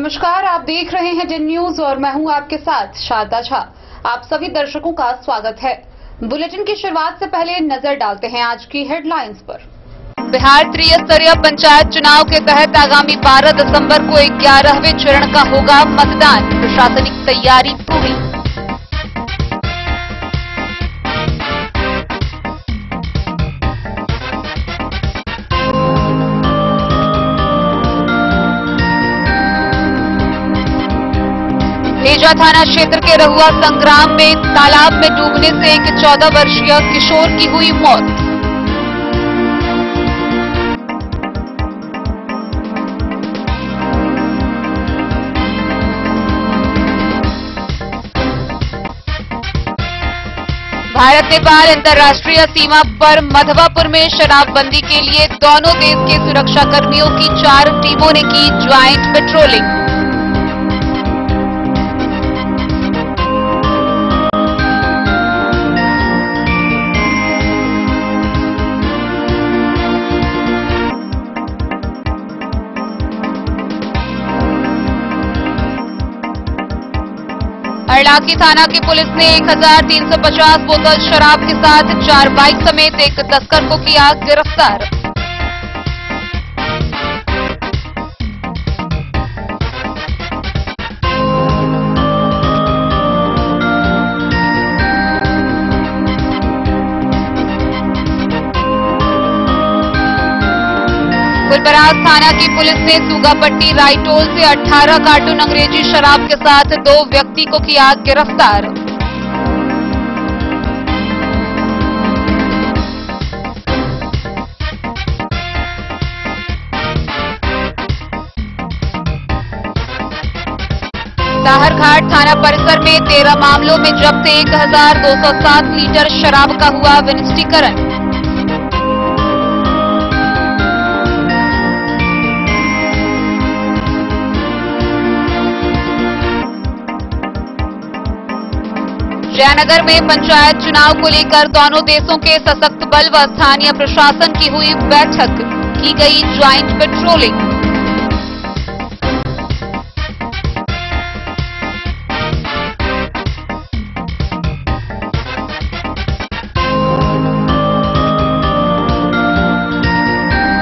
नमस्कार, आप देख रहे हैं जिन न्यूज और मैं हूं आपके साथ शारदा झा। आप सभी दर्शकों का स्वागत है। बुलेटिन की शुरुआत से पहले नजर डालते हैं आज की हेडलाइंस पर। बिहार त्रिस्तरीय पंचायत चुनाव के तहत आगामी 12 दिसंबर को 11वें चरण का होगा मतदान। प्रशासनिक तैयारी पूरी। भेजा थाना क्षेत्र के रहुआ संग्राम में तालाब में डूबने से एक 14 वर्षीय किशोर की हुई मौत। भारत नेपाल अंतर्राष्ट्रीय सीमा पर मधवापुर में शराबबंदी के लिए दोनों देश के सुरक्षा कर्मियों की 4 टीमों ने की ज्वाइंट पेट्रोलिंग। अरलाकी थाना की पुलिस ने 1350 बोतल शराब के साथ 4 बाइक समेत एक तस्कर को किया गिरफ्तार। गुलबराग थाना की पुलिस ने सूगापट्टी रायटोल से 18 कार्टून अंग्रेजी शराब के साथ 2 व्यक्ति को किया गिरफ्तार। साहरघाट थाना परिसर में 13 मामलों में जब्त 1207 लीटर शराब का हुआ विनिष्टीकरण। जयनगर में पंचायत चुनाव को लेकर दोनों देशों के सशक्त बल व स्थानीय प्रशासन की हुई बैठक, की गई ज्वाइंट पेट्रोलिंग।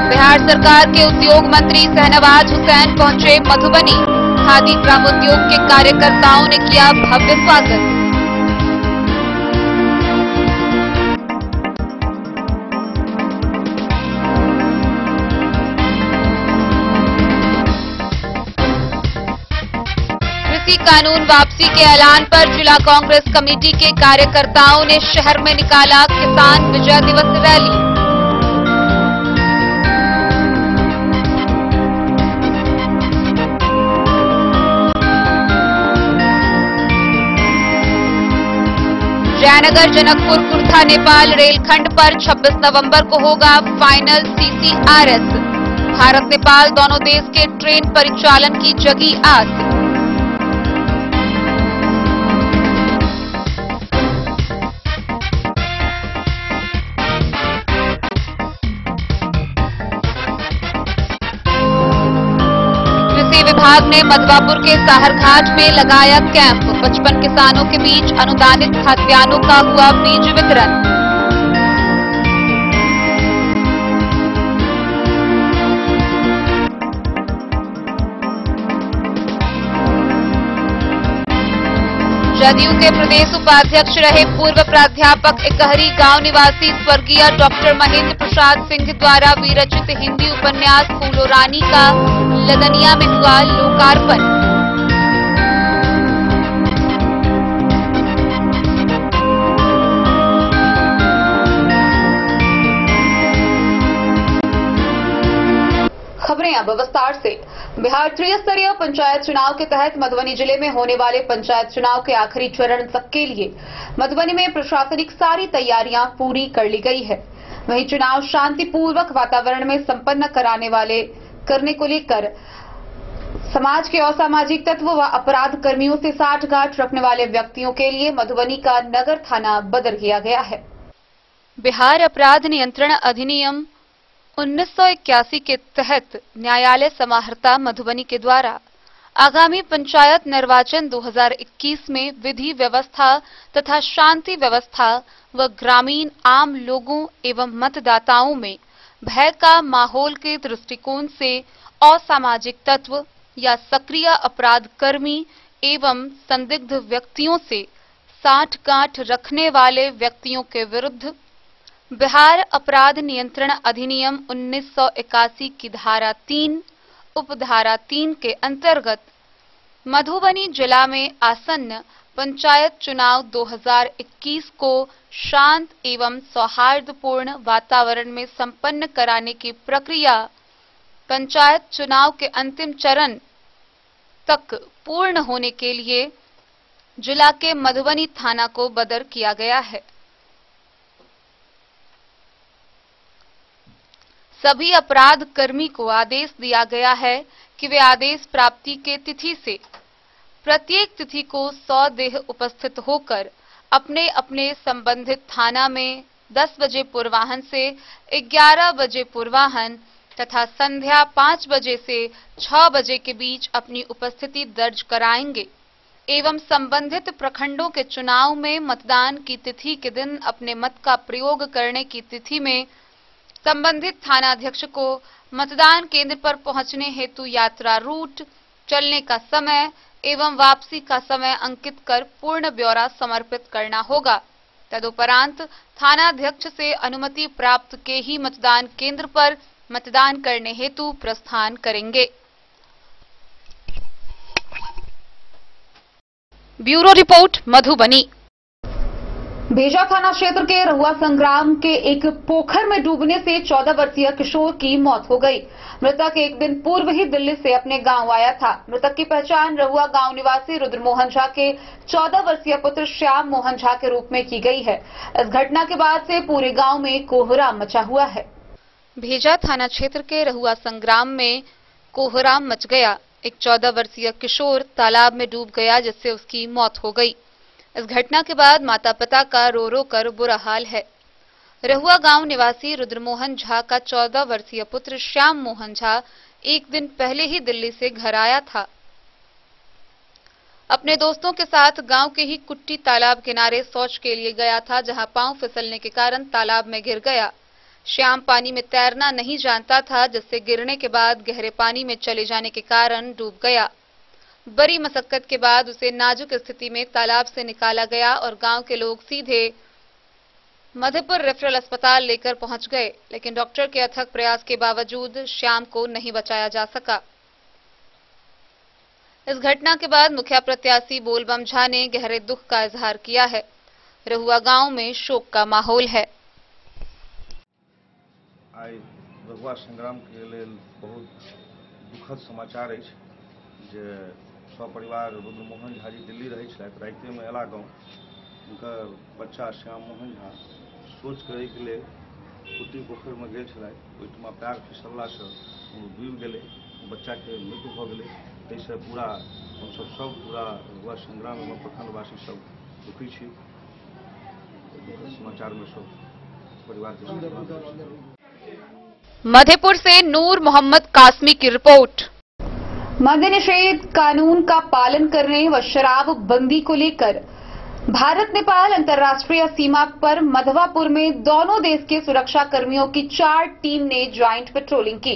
बिहार सरकार के उद्योग मंत्री शहनवाज हुसैन पहुंचे मधुबनी। खादी ग्रामोद्योग के कार्यकर्ताओं ने किया भव्य स्वागत। कानून वापसी के ऐलान पर जिला कांग्रेस कमेटी के कार्यकर्ताओं ने शहर में निकाला किसान विजय दिवस रैली। जयनगर जनकपुर कुर्था नेपाल रेलखंड पर 26 नवंबर को होगा फाइनल CCRS। भारत नेपाल दोनों देश के ट्रेन परिचालन की जगी आस। विभाग ने मधवापुर के साहरघाट में लगाया कैंप। 55 किसानों के बीच अनुदानित खाद्यान्नों का हुआ बीज वितरण। जदयू के प्रदेश उपाध्यक्ष रहे पूर्व प्राध्यापक इकहरी गांव निवासी स्वर्गीय डॉक्टर महेंद्र प्रसाद सिंह द्वारा विरचित हिंदी उपन्यास फूलो रानी का लदनिया में हुआ लोकार्पण। खबरें अब विस्तार से। बिहार त्रिस्तरीय पंचायत चुनाव के तहत मधुबनी जिले में होने वाले पंचायत चुनाव के आखिरी चरण तक के लिए मधुबनी में प्रशासनिक सारी तैयारियां पूरी कर ली गई है। वहीं चुनाव शांतिपूर्वक वातावरण में संपन्न करने को लेकर समाज के असामाजिक तत्व व अपराध कर्मियों से साठगांठ रखने वाले व्यक्तियों के लिए मधुबनी का नगर थाना बदल किया गया है। बिहार अपराध नियंत्रण अधिनियम 1981 के तहत न्यायालय समाहर्ता मधुबनी के द्वारा आगामी पंचायत निर्वाचन 2021 में विधि व्यवस्था तथा शांति व्यवस्था व ग्रामीण आम लोगों एवं मतदाताओं में भय का माहौल के दृष्टिकोण से असामाजिक तत्व या सक्रिय अपराध कर्मी एवं संदिग्ध व्यक्तियों से साठगांठ रखने वाले व्यक्तियों के विरुद्ध बिहार अपराध नियंत्रण अधिनियम 1981 की धारा 3 उपधारा 3 के अंतर्गत मधुबनी जिला में आसन्न पंचायत चुनाव 2021 को शांत एवं सौहार्दपूर्ण वातावरण में संपन्न कराने की प्रक्रिया पंचायत चुनाव के अंतिम चरण तक पूर्ण होने के लिए जिला के मधुबनी थाना को बदर किया गया है। सभी अपराध कर्मी को आदेश दिया गया है कि वे आदेश प्राप्ति के तिथि से प्रत्येक तिथि को 100 देह उपस्थित होकर अपने अपने संबंधित थाना में 10 बजे पूर्वाह्न से 11 बजे पूर्वाह्न तथा संध्या 5 बजे से 6 बजे के बीच अपनी उपस्थिति दर्ज कराएंगे एवं संबंधित प्रखंडों के चुनाव में मतदान की तिथि के दिन अपने मत का प्रयोग करने की तिथि में संबंधित थानाध्यक्ष को मतदान केंद्र पर पहुंचने हेतु यात्रा रूट, चलने का समय एवं वापसी का समय अंकित कर पूर्ण ब्यौरा समर्पित करना होगा। तदुपरांत थानाध्यक्ष से अनुमति प्राप्त के ही मतदान केंद्र पर मतदान करने हेतु प्रस्थान करेंगे। Bureau report Madhubani. भेजा थाना क्षेत्र के रहुआ संग्राम के एक पोखर में डूबने से 14 वर्षीय किशोर की मौत हो गई। मृतक एक दिन पूर्व ही दिल्ली से अपने गांव आया था। मृतक की पहचान रहुआ गांव निवासी रुद्रमोहन झा के 14 वर्षीय पुत्र श्याम मोहन झा के रूप में की गई है। इस घटना के बाद से पूरे गांव में कोहराम मचा हुआ है। भेजा थाना क्षेत्र के रहुआ संग्राम में कोहराम मच गया। एक 14 वर्षीय किशोर तालाब में डूब गया जिससे उसकी मौत हो गई। इस घटना के बाद माता पिता का रो रो कर बुरा हाल है। रहुआ गांव निवासी रुद्रमोहन झा का 14 वर्षीय पुत्र श्याम मोहन झा एक दिन पहले ही दिल्ली से घर आया था। अपने दोस्तों के साथ गांव के ही कुट्टी तालाब किनारे शौच के लिए गया था, जहां पांव फिसलने के कारण तालाब में गिर गया। श्याम पानी में तैरना नहीं जानता था, जिससे गिरने के बाद गहरे पानी में चले जाने के कारण डूब गया। बड़ी मशक्कत के बाद उसे नाजुक स्थिति में तालाब से निकाला गया और गांव के लोग सीधे मधेपुर रेफरल अस्पताल लेकर पहुंच गए, लेकिन डॉक्टर के अथक प्रयास के बावजूद श्याम को नहीं बचाया जा सका। इस घटना के बाद मुखिया प्रत्याशी बोलबम झा ने गहरे दुख का इजहार किया है। रहुआ गांव में शोक का माहौल है। आई रहुआ संग्राम के लिए बहुत दुखद समाचार है जे सपरिवार रुद्रमोहन झा जी दिल्ली रहे छलथि। राति में अयला गाँव उनकर बच्चा श्याम मोहन झा शौच करे के लिए कुट्टी पोखर में गेल छलथि। ओहिठमा पैर फिसलला से डूबि गेलै, बच्चा के मृत्यु भ गेलै। ताहिसँ पूरा हमसब सब पूरा रहुआ संग्राम में प्रखंडवासी सब दुखी छी। दुखद समाचार में सब परिवार के मधेपुर से नूर मोहम्मद कासमी की रिपोर्ट। मद्य निषेध कानून का पालन करने व शराब बंदी को लेकर भारत नेपाल अंतर्राष्ट्रीय सीमा पर मधवापुर में दोनों देश के सुरक्षा कर्मियों की 4 टीम ने ज्वाइंट पेट्रोलिंग की।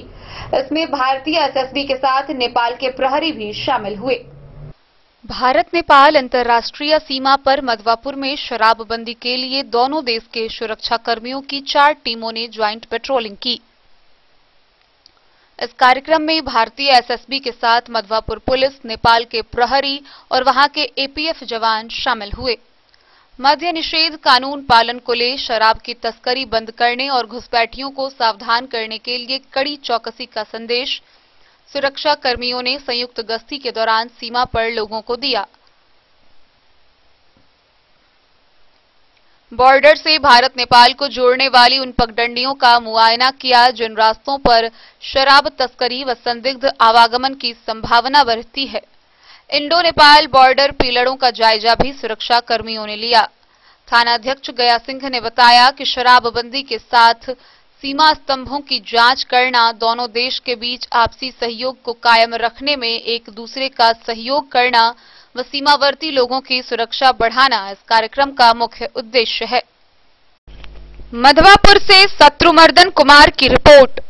इसमें भारतीय एसएसबी के साथ नेपाल के प्रहरी भी शामिल हुए। भारत नेपाल अंतर्राष्ट्रीय सीमा पर मधवापुर में शराबबंदी के लिए दोनों देश के सुरक्षा कर्मियों की 4 टीमों ने ज्वाइंट पेट्रोलिंग की। इस कार्यक्रम में भारतीय एसएसबी के साथ मधवापुर पुलिस, नेपाल के प्रहरी और वहां के एपीएफ जवान शामिल हुए। मद्य निषेध कानून पालन को ले शराब की तस्करी बंद करने और घुसपैठियों को सावधान करने के लिए कड़ी चौकसी का संदेश सुरक्षा कर्मियों ने संयुक्त गश्ती के दौरान सीमा पर लोगों को दिया। बॉर्डर से भारत नेपाल को जोड़ने वाली उन पगडंडियों का मुआयना किया जिन रास्तों पर शराब तस्करी व संदिग्ध आवागमन की संभावना बढ़ती है। इंडो नेपाल बॉर्डर पिलरों का जायजा भी सुरक्षा कर्मियों ने लिया। थानाध्यक्ष गया सिंह ने बताया कि शराबबंदी के साथ सीमा स्तंभों की जांच करना, दोनों देश के बीच आपसी सहयोग को कायम रखने में एक दूसरे का सहयोग करना व सीमावर्ती लोगों की सुरक्षा बढ़ाना इस कार्यक्रम का मुख्य उद्देश्य है। मधवापुर से शत्रुमर्दन कुमार की रिपोर्ट।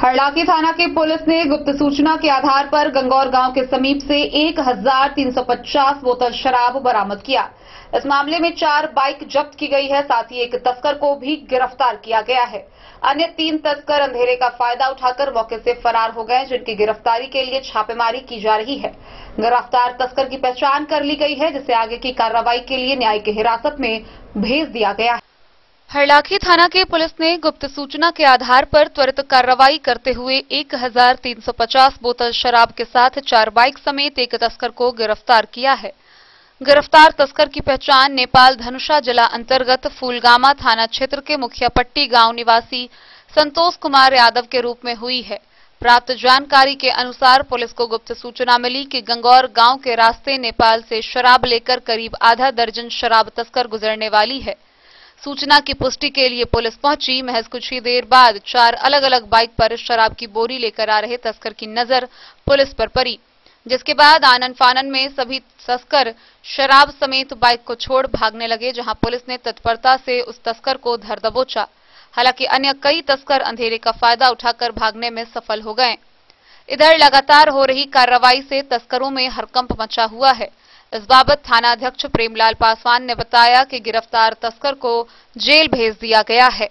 हरलाखी थाना की पुलिस ने गुप्त सूचना के आधार पर गंगौर गांव के समीप से 1350 बोतल शराब बरामद किया। इस मामले में 4 बाइक जब्त की गई है, साथ ही एक तस्कर को भी गिरफ्तार किया गया है। अन्य 3 तस्कर अंधेरे का फायदा उठाकर मौके से फरार हो गए, जिनकी गिरफ्तारी के लिए छापेमारी की जा रही है। गिरफ्तार तस्कर की पहचान कर ली गई है, जिसे आगे की कार्रवाई के लिए न्यायिक हिरासत में भेज दिया गया है। हरलाखी थाना के पुलिस ने गुप्त सूचना के आधार पर त्वरित कार्रवाई करते हुए 1350 बोतल शराब के साथ 4 बाइक समेत एक तस्कर को गिरफ्तार किया है। गिरफ्तार तस्कर की पहचान नेपाल धनुषा जिला अंतर्गत फूलगामा थाना क्षेत्र के मुखियापट्टी गांव निवासी संतोष कुमार यादव के रूप में हुई है। प्राप्त जानकारी के अनुसार पुलिस को गुप्त सूचना मिली कि गंगौर गांव के रास्ते नेपाल से शराब लेकर करीब आधा दर्जन शराब तस्कर गुजरने वाली है। सूचना की पुष्टि के लिए पुलिस पहुंची। महज कुछ ही देर बाद 4 अलग अलग बाइक पर शराब की बोरी लेकर आ रहे तस्कर की नजर पुलिस पर पड़ी, जिसके बाद आनन फानन में सभी तस्कर शराब समेत बाइक को छोड़ भागने लगे, जहां पुलिस ने तत्परता से उस तस्कर को धर दबोचा। हालांकि अन्य कई तस्कर अंधेरे का फायदा उठाकर भागने में सफल हो गए। इधर लगातार हो रही कार्रवाई से तस्करों में हड़कंप मचा हुआ है। इस बाबत थाना अध्यक्ष प्रेमलाल पासवान ने बताया कि गिरफ्तार तस्कर को जेल भेज दिया गया है।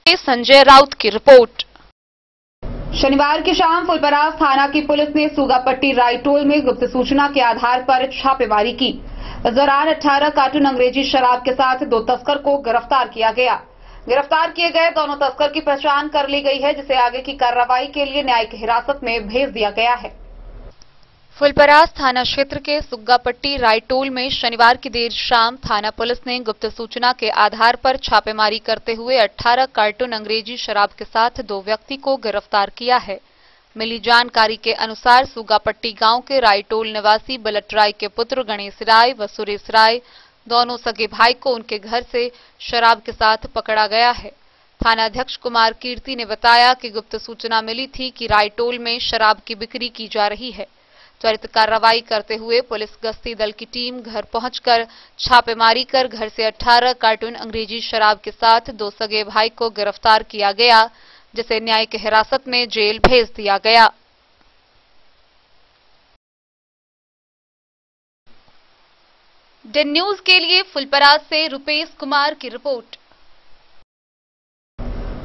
संजय राउत की रिपोर्ट। शनिवार की शाम फुलपरास थाना की पुलिस ने सुगापट्टी रायटोल में गुप्त सूचना के आधार पर छापेमारी की। इस दौरान 18 कार्टून अंग्रेजी शराब के साथ 2 तस्कर को गिरफ्तार किया गया। गिरफ्तार किए गए दोनों तस्कर की पहचान कर ली गई है, जिसे आगे की कार्रवाई के लिए न्यायिक हिरासत में भेज दिया गया है। फुलपरास थाना क्षेत्र के सुग्गापट्टी रायटोल में शनिवार की देर शाम थाना पुलिस ने गुप्त सूचना के आधार पर छापेमारी करते हुए 18 कार्टून अंग्रेजी शराब के साथ 2 व्यक्ति को गिरफ्तार किया है। मिली जानकारी के अनुसार सुग्गापट्टी गांव के रायटोल निवासी बलट राय के पुत्र गणेश राय व सुरेश राय, दोनों सगे भाई को उनके घर से शराब के साथ पकड़ा गया है। थाना अध्यक्ष कुमार कीर्ति ने बताया कि गुप्त सूचना मिली थी कि रायटोल में शराब की बिक्री की जा रही है। त्वरित कार्रवाई करते हुए पुलिस गश्ती दल की टीम घर पहुंचकर छापेमारी कर घर से 18 कार्टून अंग्रेजी शराब के साथ 2 सगे भाई को गिरफ्तार किया गया, जिसे न्यायिक हिरासत में जेल भेज दिया गया। डेन न्यूज के लिए फुलपरास से रुपेश कुमार की रिपोर्ट।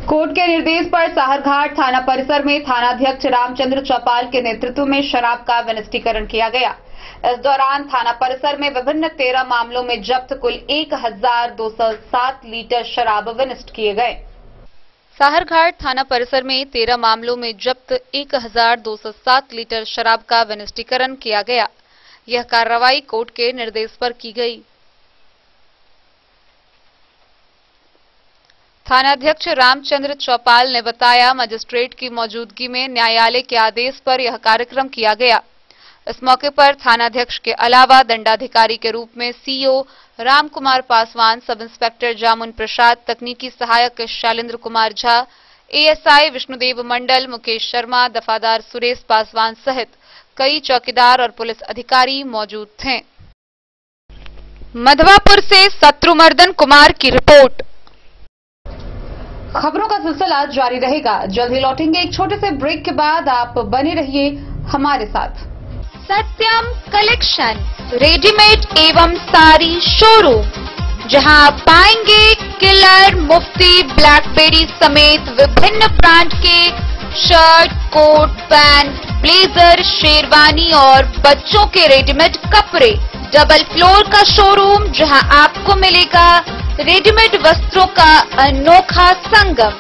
कोर्ट के निर्देश पर साहरघाट थाना परिसर में थानाध्यक्ष रामचंद्र चौपाल के नेतृत्व में शराब का विनिष्टीकरण किया गया। इस दौरान थाना परिसर में विभिन्न 13 मामलों में जब्त कुल 1207 लीटर शराब विनिष्ट किए गए। साहरघाट थाना परिसर में 13 मामलों में जब्त 1207 लीटर शराब का विनिष्टीकरण किया गया। यह कार्रवाई कोर्ट के निर्देश पर की गई। थानाध्यक्ष रामचंद्र चौपाल ने बताया, मजिस्ट्रेट की मौजूदगी में न्यायालय के आदेश पर यह कार्यक्रम किया गया। इस मौके पर थानाध्यक्ष के अलावा दंडाधिकारी के रूप में CO Ram Kumar Paswan, sub inspector जामुन प्रसाद, तकनीकी सहायक शैलेंद्र कुमार झा, एएसआई विष्णुदेव मंडल, मुकेश शर्मा, दफादार सुरेश पासवान सहित कई चौकीदार और पुलिस अधिकारी मौजूद थे। मधवापुर से शत्रुमर्दन कुमार की रिपोर्ट। खबरों का सिलसिला जारी रहेगा। जल्द ही लौटेंगे एक छोटे से ब्रेक के बाद। आप बने रहिए हमारे साथ। सत्यम कलेक्शन रेडीमेड एवं साड़ी शोरूम, जहां आप पाएंगे किलर, मुफ्ती, ब्लैकबेरी समेत विभिन्न ब्रांड के shirt, coat, pant, blazer, sherwani और बच्चों के रेडीमेड कपड़े। डबल फ्लोर का शोरूम, जहां आपको मिलेगा रेडीमेड वस्त्रों का अनोखा संगम।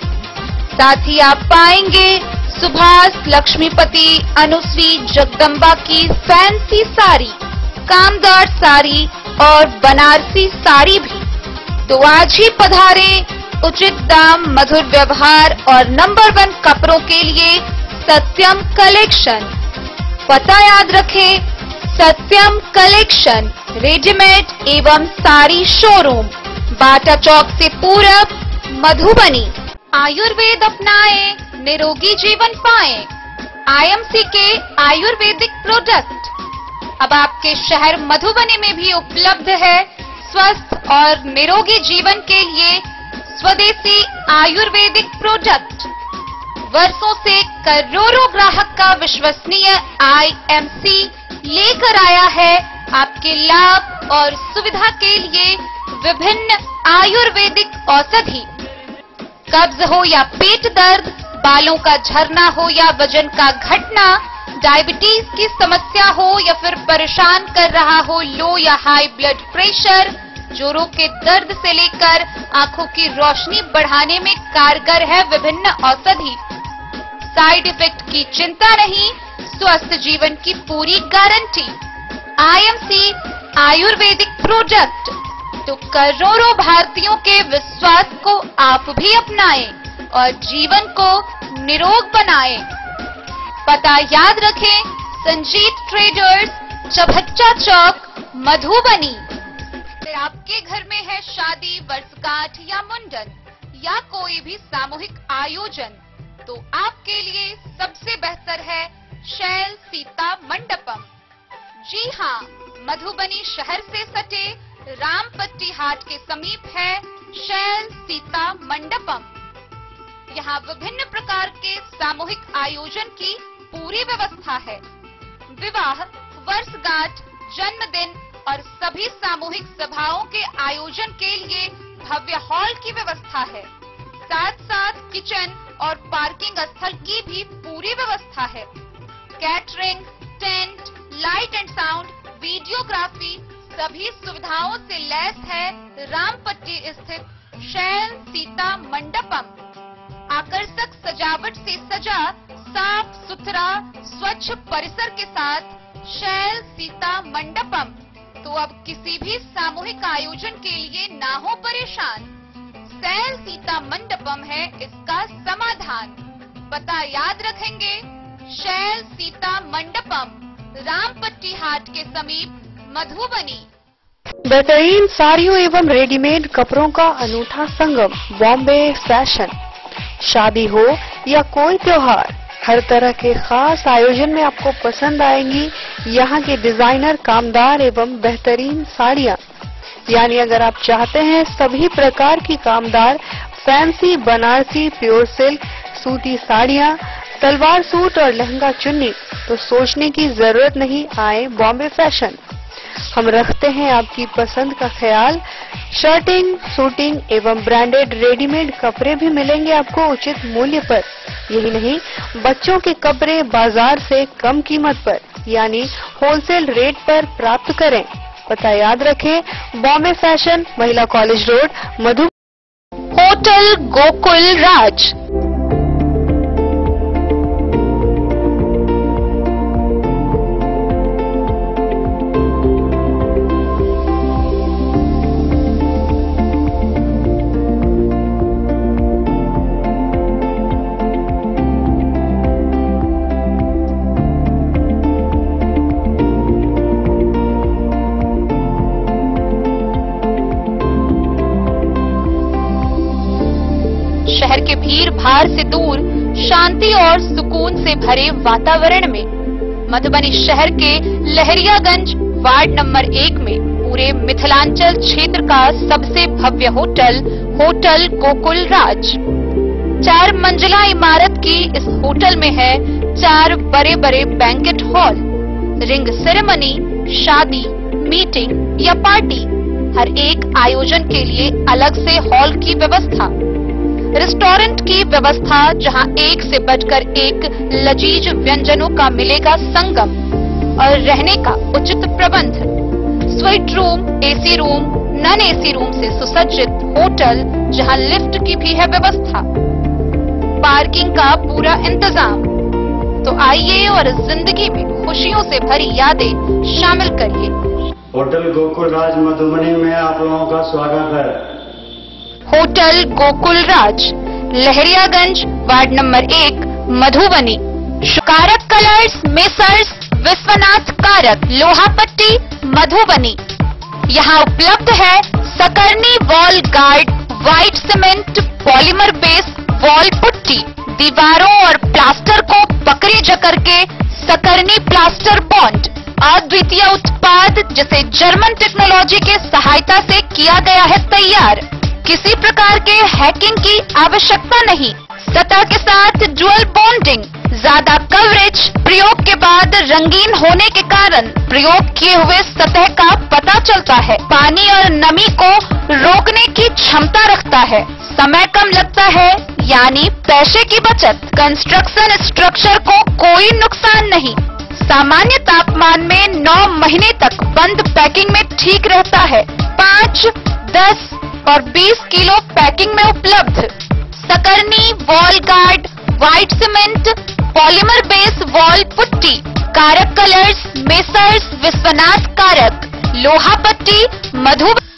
साथ ही आप पाएंगे सुभाष, लक्ष्मीपति, अनुश्री, जगदम्बा की फैंसी साड़ी, कामदार साड़ी और बनारसी साड़ी भी। तो आज ही पधारें। उचित दाम, मधुर व्यवहार और नंबर 1 कपड़ों के लिए सत्यम कलेक्शन। पता याद रखें, सत्यम कलेक्शन रेडीमेड एवं साड़ी शोरूम, बाटा चौक से पूरब मधुबनी। आयुर्वेद अपनाएं, निरोगी जीवन पाएं। आईएमसी के आयुर्वेदिक प्रोडक्ट अब आपके शहर मधुबनी में भी उपलब्ध है। स्वस्थ और निरोगी जीवन के लिए स्वदेशी आयुर्वेदिक प्रोडक्ट। वर्षों से करोड़ों ग्राहक का विश्वसनीय आईएमसी लेकर आया है आपके लाभ और सुविधा के लिए विभिन्न आयुर्वेदिक औषधि। कब्ज हो या पेट दर्द, बालों का झरना हो या वजन का घटना, डायबिटीज की समस्या हो या फिर परेशान कर रहा हो लो या हाई ब्लड प्रेशर, जोड़ों के दर्द से लेकर आंखों की रोशनी बढ़ाने में कारगर है विभिन्न औषधि। साइड इफेक्ट की चिंता नहीं, स्वस्थ जीवन की पूरी गारंटी। आईएमसी आयुर्वेदिक प्रोडक्ट तो करोड़ों भारतीयों के विश्वास को आप भी अपनाएं और जीवन को निरोग बनाएं। पता याद रखें, संजीत ट्रेडर्स, चभच्चा चौक, मधुबनी। फिर आपके घर में है शादी, वर्षगांठ या मुंडन या कोई भी सामूहिक आयोजन, तो आपके लिए सबसे बेहतर है शैल सीता मंडपम। जी हाँ, मधुबनी शहर से सटे रामपट्टी हाट के समीप है शैल सीता मंडपम। यहाँ विभिन्न प्रकार के सामूहिक आयोजन की पूरी व्यवस्था है। विवाह, वर्षगांठ, जन्मदिन और सभी सामूहिक सभाओं के आयोजन के लिए भव्य हॉल की व्यवस्था है। साथ साथ किचन और पार्किंग स्थल की भी पूरी व्यवस्था है। Catering, tent, light and sound, videography सभी सुविधाओं से लैस है रामपट्टी स्थित शैल सीता मंडपम। आकर्षक सजावट से सजा साफ सुथरा स्वच्छ परिसर के साथ शैल सीता मंडपम। तो अब किसी भी सामूहिक आयोजन के लिए ना हो परेशान, शैल सीता मंडपम है इसका समाधान। पता याद रखेंगे, शैल सीता मंडपम, रामपट्टी हाट के समीप, मधुबनी। बेहतरीन साड़ियों एवं रेडीमेड कपड़ों का अनूठा संगम, बॉम्बे फैशन। शादी हो या कोई त्योहार, हर तरह के खास आयोजन में आपको पसंद आएंगी यहाँ के डिजाइनर, कामदार एवं बेहतरीन साड़ियाँ। यानी अगर आप चाहते हैं सभी प्रकार की कामदार, फैंसी, बनारसी, प्योर सिल्क, सूती साड़ियाँ, सलवार सूट और लहंगा चुन्नी, तो सोचने की जरूरत नहीं, आए बॉम्बे फैशन। हम रखते हैं आपकी पसंद का ख्याल। शर्टिंग, सूटिंग एवं ब्रांडेड रेडीमेड कपड़े भी मिलेंगे आपको उचित मूल्य पर। यही नहीं, बच्चों के कपड़े बाजार से कम कीमत पर यानी होलसेल रेट पर प्राप्त करें। पता याद रखें, बॉम्बे फैशन, महिला कॉलेज रोड, मधु। होटल गोकुल राज। शहर के भीड़ भाड़ से दूर, शांति और सुकून से भरे वातावरण में मधुबनी शहर के लहरियागंज वार्ड नंबर 1 में पूरे मिथिलांचल क्षेत्र का सबसे भव्य होटल, होटल गोकुल राज। 4 मंजिला इमारत की इस होटल में है 4 बड़े बड़े बैंकेट हॉल, रिंग सेरेमनी, शादी, मीटिंग या पार्टी, हर एक आयोजन के लिए अलग से हॉल की व्यवस्था। रेस्टोरेंट की व्यवस्था, जहां एक से बढ़कर एक लजीज व्यंजनों का मिलेगा संगम, और रहने का उचित प्रबंध। Suite room, AC room, non AC room से सुसज्जित होटल, जहां लिफ्ट की भी है व्यवस्था। पार्किंग का पूरा इंतजाम। तो आइए और जिंदगी में खुशियों से भरी यादें शामिल करिए। होटल गोकुल राज मधुबनी में आप लोगों का स्वागत है। होटल गोकुल राज, लहरियागंज वार्ड नंबर 1, मधुबनी। कारक कलर्स, मेसर्स विश्वनाथ कारक, लोहापट्टी, मधुबनी। यहाँ उपलब्ध है Sakarni wall guard white cement polymer base wall putty, दीवारों और प्लास्टर को पकड़ी जकड़ के सकरनी प्लास्टर बॉन्ड, अद्वितीय उत्पाद जिसे जर्मन टेक्नोलॉजी के सहायता से किया गया है तैयार। किसी प्रकार के हैकिंग की आवश्यकता नहीं, सतह के साथ डुअल बॉन्डिंग, ज्यादा कवरेज, प्रयोग के बाद रंगीन होने के कारण प्रयोग किए हुए सतह का पता चलता है, पानी और नमी को रोकने की क्षमता रखता है, समय कम लगता है यानी पैसे की बचत, कंस्ट्रक्शन स्ट्रक्चर को कोई नुकसान नहीं, सामान्य तापमान में 9 महीने तक बंद पैकिंग में ठीक रहता है, 5, 10 और 20 किलो पैकिंग में उपलब्ध। Sakarni wall guard white cement polymer base wall putty, Karak colours messrs Vishwanath Karak, Loha Patti Madhubani.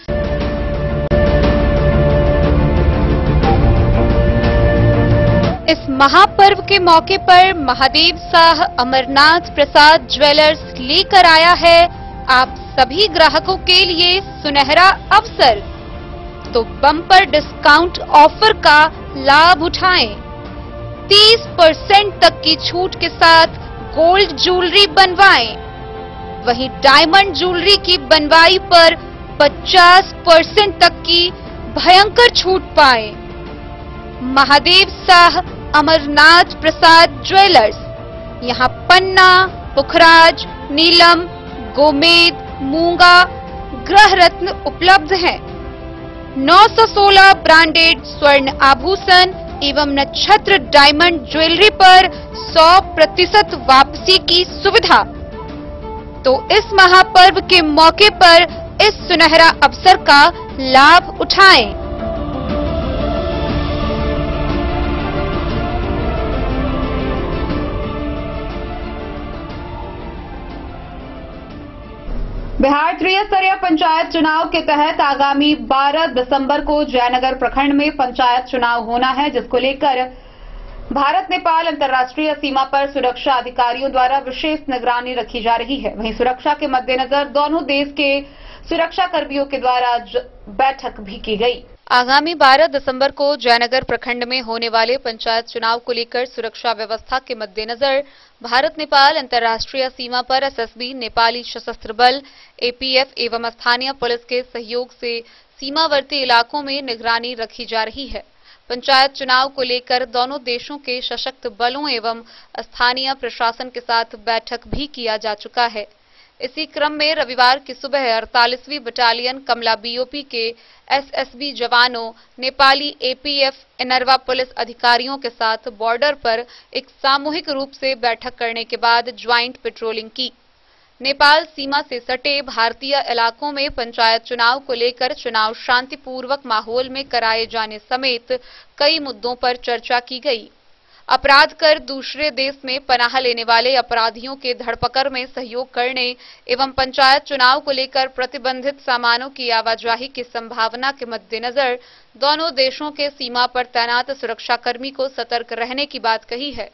इस महापर्व के मौके पर महादेव शाह अमरनाथ प्रसाद ज्वेलर्स लेकर आया है आप सभी ग्राहकों के लिए सुनहरा अवसर। तो बम्पर डिस्काउंट ऑफर का लाभ उठाएं। 30% तक की छूट के साथ गोल्ड ज्वेलरी बनवाएं। वहीं डायमंड ज्वेलरी की बनवाई पर 50% तक की भयंकर छूट पाएं। महादेव शाह अमरनाथ प्रसाद ज्वेलर्स, यहां पन्ना, पुखराज, नीलम, गोमेद, मूंगा, ग्रह रत्न उपलब्ध हैं। 916 ब्रांडेड स्वर्ण आभूषण एवं नक्षत्र डायमंड ज्वेलरी पर 100% वापसी की सुविधा। तो इस महापर्व के मौके पर इस सुनहरा अवसर का लाभ उठाएं। बिहार त्रिस्तरीय पंचायत चुनाव के तहत आगामी 12 दिसंबर को जयनगर प्रखंड में पंचायत चुनाव होना है, जिसको लेकर भारत नेपाल अंतर्राष्ट्रीय सीमा पर सुरक्षा अधिकारियों द्वारा विशेष निगरानी रखी जा रही है। वहीं सुरक्षा के मद्देनजर दोनों देश के सुरक्षा कर्मियों के द्वारा बैठक भी की गई। आगामी 12 दिसंबर को जयनगर प्रखंड में होने वाले पंचायत चुनाव को लेकर सुरक्षा व्यवस्था के मद्देनजर भारत नेपाल अंतर्राष्ट्रीय सीमा पर एसएसबी, नेपाली सशस्त्र बल, एपीएफ एवं स्थानीय पुलिस के सहयोग से सीमावर्ती इलाकों में निगरानी रखी जा रही है। पंचायत चुनाव को लेकर दोनों देशों के सशक्त बलों एवं स्थानीय प्रशासन के साथ बैठक भी किया जा चुका है। इसी क्रम में रविवार की सुबह 48वीं बटालियन कमला बीओपी के एसएसबी जवानों, नेपाली एपीएफ, इनरवा पुलिस अधिकारियों के साथ बॉर्डर पर एक सामूहिक रूप से बैठक करने के बाद ज्वाइंट पेट्रोलिंग की। नेपाल सीमा से सटे भारतीय इलाकों में पंचायत चुनाव को लेकर चुनाव शांतिपूर्वक माहौल में कराए जाने समेत कई मुद्दों पर चर्चा की गई। अपराध कर दूसरे देश में पनाह लेने वाले अपराधियों के धरपकड़ में सहयोग करने एवं पंचायत चुनाव को लेकर प्रतिबंधित सामानों की आवाजाही की संभावना के मद्देनजर दोनों देशों के सीमा पर तैनात सुरक्षाकर्मी को सतर्क रहने की बात कही है।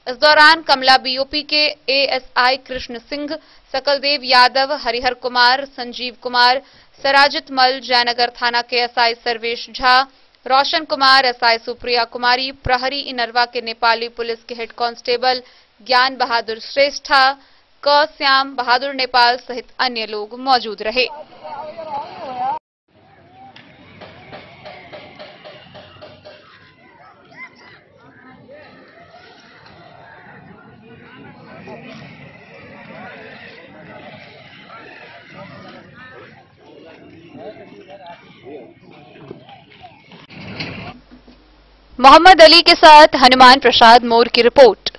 इस दौरान कमला बीओपी के एएसआई कृष्ण सिंह, सकलदेव यादव, हरिहर कुमार, संजीव कुमार, सराजित मल, जयनगर थाना के एसआई सर्वेश झा, रोशन कुमार, एसआई सुप्रिया कुमारी, प्रहरी इनरवा के नेपाली पुलिस के हेड कांस्टेबल ज्ञान बहादुर श्रेष्ठा, क श्याम बहादुर नेपाल सहित अन्य लोग मौजूद रहे। मोहम्मद अली के साथ हनुमान प्रसाद मोर की रिपोर्ट।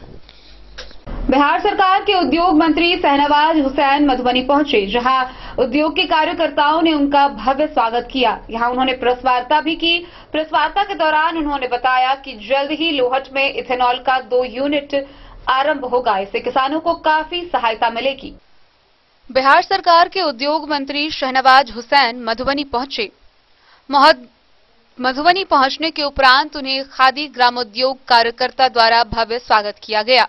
बिहार सरकार के उद्योग मंत्री शहनवाज हुसैन मधुबनी पहुंचे, जहां उद्योग के कार्यकर्ताओं ने उनका भव्य स्वागत किया। यहां उन्होंने प्रेस वार्ता भी की। प्रेस वार्ता के दौरान उन्होंने बताया कि जल्द ही लोहट में इथेनॉल का 2 यूनिट आरंभ होगा, इससे किसानों को काफी सहायता मिलेगी। बिहार सरकार के उद्योग मंत्री शहनवाज हुसैन मधुबनी पहुंचे। मधुबनी पहुंचने के उपरांत उन्हें खादी ग्रामोद्योग कार्यकर्ता द्वारा भव्य स्वागत किया गया।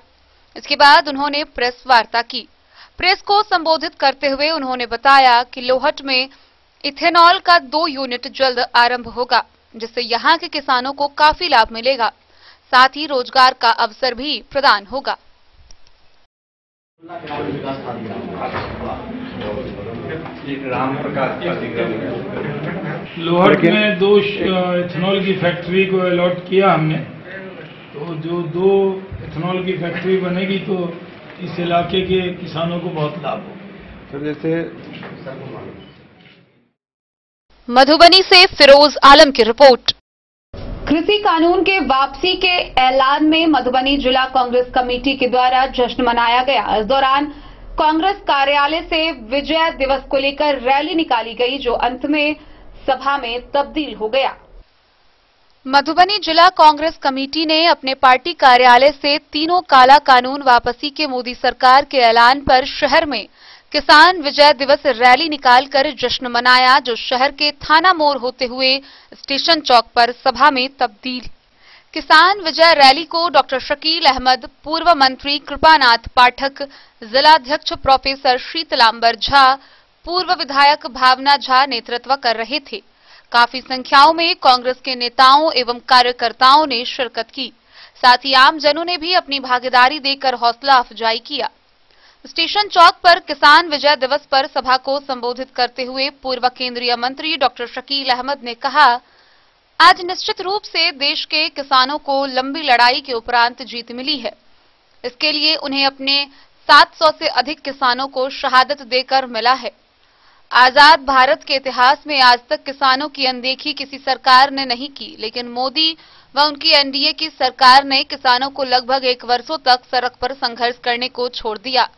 इसके बाद उन्होंने प्रेस वार्ता की। प्रेस को संबोधित करते हुए उन्होंने बताया कि लोहट में इथेनॉल का 2 यूनिट जल्द आरंभ होगा, जिससे यहां के किसानों को काफी लाभ मिलेगा। साथ ही रोजगार का अवसर भी प्रदान होगा। लोहट में 2 इथेनॉल की फैक्ट्री को अलॉट किया हमने, तो जो 2 इथेनॉल की फैक्ट्री बनेगी तो इस इलाके के किसानों को बहुत लाभ होगा। सर जैसे मधुबनी से फिरोज आलम की रिपोर्ट। कृषि कानून के वापसी के ऐलान में मधुबनी जिला कांग्रेस कमेटी के द्वारा जश्न मनाया गया। इस दौरान कांग्रेस कार्यालय से विजय दिवस को लेकर रैली निकाली गई, जो अंत में सभा में तब्दील हो गया। मधुबनी जिला कांग्रेस कमेटी ने अपने पार्टी कार्यालय से तीनों काला कानून वापसी के मोदी सरकार के ऐलान पर शहर में किसान विजय दिवस रैली निकालकर जश्न मनाया, जो शहर के थाना मोड़ होते हुए स्टेशन चौक पर सभा में तब्दील। किसान विजय रैली को डॉक्टर शकील अहमद, पूर्व मंत्री कृपानाथ पाठक, जिलाध्यक्ष प्रोफेसर शीतलांबर झा, पूर्व विधायक भावना झा नेतृत्व कर रहे थे। काफी संख्याओं में कांग्रेस के नेताओं एवं कार्यकर्ताओं ने शिरकत की। साथ ही आमजनों ने भी अपनी भागीदारी देकर हौसला अफजाई किया। स्टेशन चौक पर किसान विजय दिवस पर सभा को संबोधित करते हुए पूर्व केंद्रीय मंत्री डॉक्टर शकील अहमद ने कहा, आज निश्चित रूप से देश के किसानों को लंबी लड़ाई के उपरांत जीत मिली है। इसके लिए उन्हें अपने 700 से अधिक किसानों को शहादत देकर मिला है। आजाद भारत के इतिहास में आज तक किसानों की अनदेखी किसी सरकार ने नहीं की, लेकिन मोदी व उनकी एनडीए की सरकार ने किसानों को लगभग 1 वर्षों तक सड़क पर संघर्ष करने को छोड़ दिया।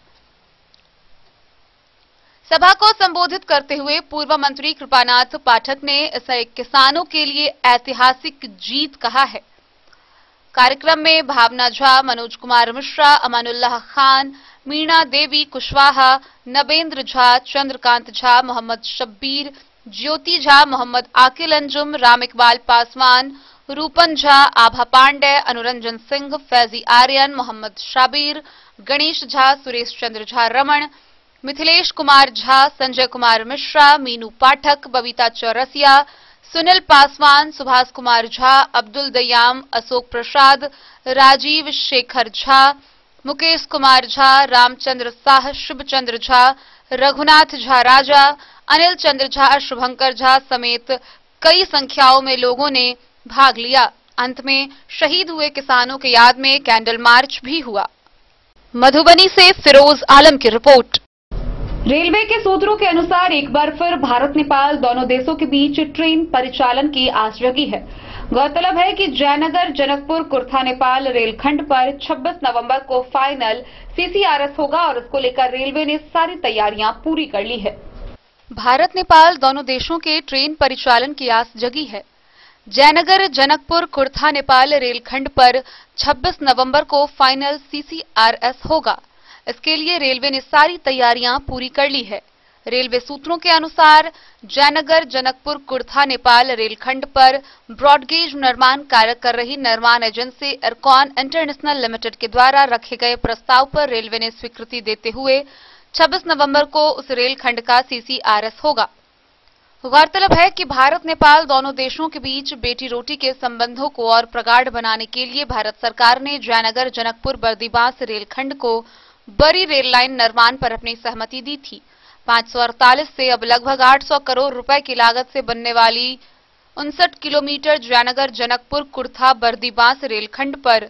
सभा को संबोधित करते हुए पूर्व मंत्री कृपानाथ पाठक ने इसे किसानों के लिए ऐतिहासिक जीत कहा है। कार्यक्रम में भावना झा, मनोज कुमार मिश्रा, अमानुल्लाह खान, मीणा देवी कुशवाहा, नबेंद्र झा, चंद्रकांत झा, मोहम्मद शब्बीर, ज्योति झा, मोहम्मद आकिल अंजुम, राम इकबाल पासवान, रूपन झा, आभा पांडे, अनुरंजन सिंह, फैजी आर्यन, मोहम्मद शाबीर, गणेश झा, सुरेश चंद्र झा रमण, मिथिलेश कुमार झा, संजय कुमार मिश्रा, मीनू पाठक, बबीता चौरसिया, सुनील पासवान, सुभाष कुमार झा, अब्दुल दयाम, अशोक प्रसाद, राजीव शेखर झा, मुकेश कुमार झा, रामचंद्र शाह, शिवचंद्र झा, रघुनाथ झा राजा, अनिल चंद्र झा, शुभंकर झा समेत कई संख्याओं में लोगों ने भाग लिया। अंत में शहीद हुए किसानों के याद में कैंडल मार्च भी हुआ। मधुबनी से फिरोज आलम की रिपोर्ट। रेलवे के सूत्रों के अनुसार एक बार फिर भारत नेपाल दोनों देशों के बीच ट्रेन परिचालन की आस जगी है। गौरतलब है कि जयनगर जनकपुर कुर्था नेपाल रेलखंड पर 26 नवंबर को फाइनल CCRS होगा और इसको लेकर रेलवे ने सारी तैयारियां पूरी कर ली है। भारत नेपाल दोनों देशों के ट्रेन परिचालन की आस जगी है। जयनगर जनकपुर कुर्था नेपाल रेलखंड पर 26 नवंबर को फाइनल CCRS होगा। इसके लिए रेलवे ने सारी तैयारियां पूरी कर ली है। रेलवे सूत्रों के अनुसार जयनगर जनकपुर कुर्था नेपाल रेलखंड पर ब्रॉडगेज निर्माण कार्य कर रही निर्माण एजेंसी इरकॉन इंटरनेशनल लिमिटेड के द्वारा रखे गए प्रस्ताव पर रेलवे ने स्वीकृति देते हुए 26 नवंबर को उस रेलखंड का CCRS होगा। गौरतलब है कि भारत नेपाल दोनों देशों के बीच बेटी रोटी के संबंधों को और प्रगाढ़ बनाने के लिए भारत सरकार ने जयनगर जनकपुर बर्दीबास रेलखंड को बड़ी रेल लाइन निर्माण पर अपनी सहमति दी थी। 548 से अब लगभग 800 करोड़ रुपए की लागत से बनने वाली 59 किलोमीटर जयनगर जनकपुर कुर्था बर्दीबास रेलखंड पर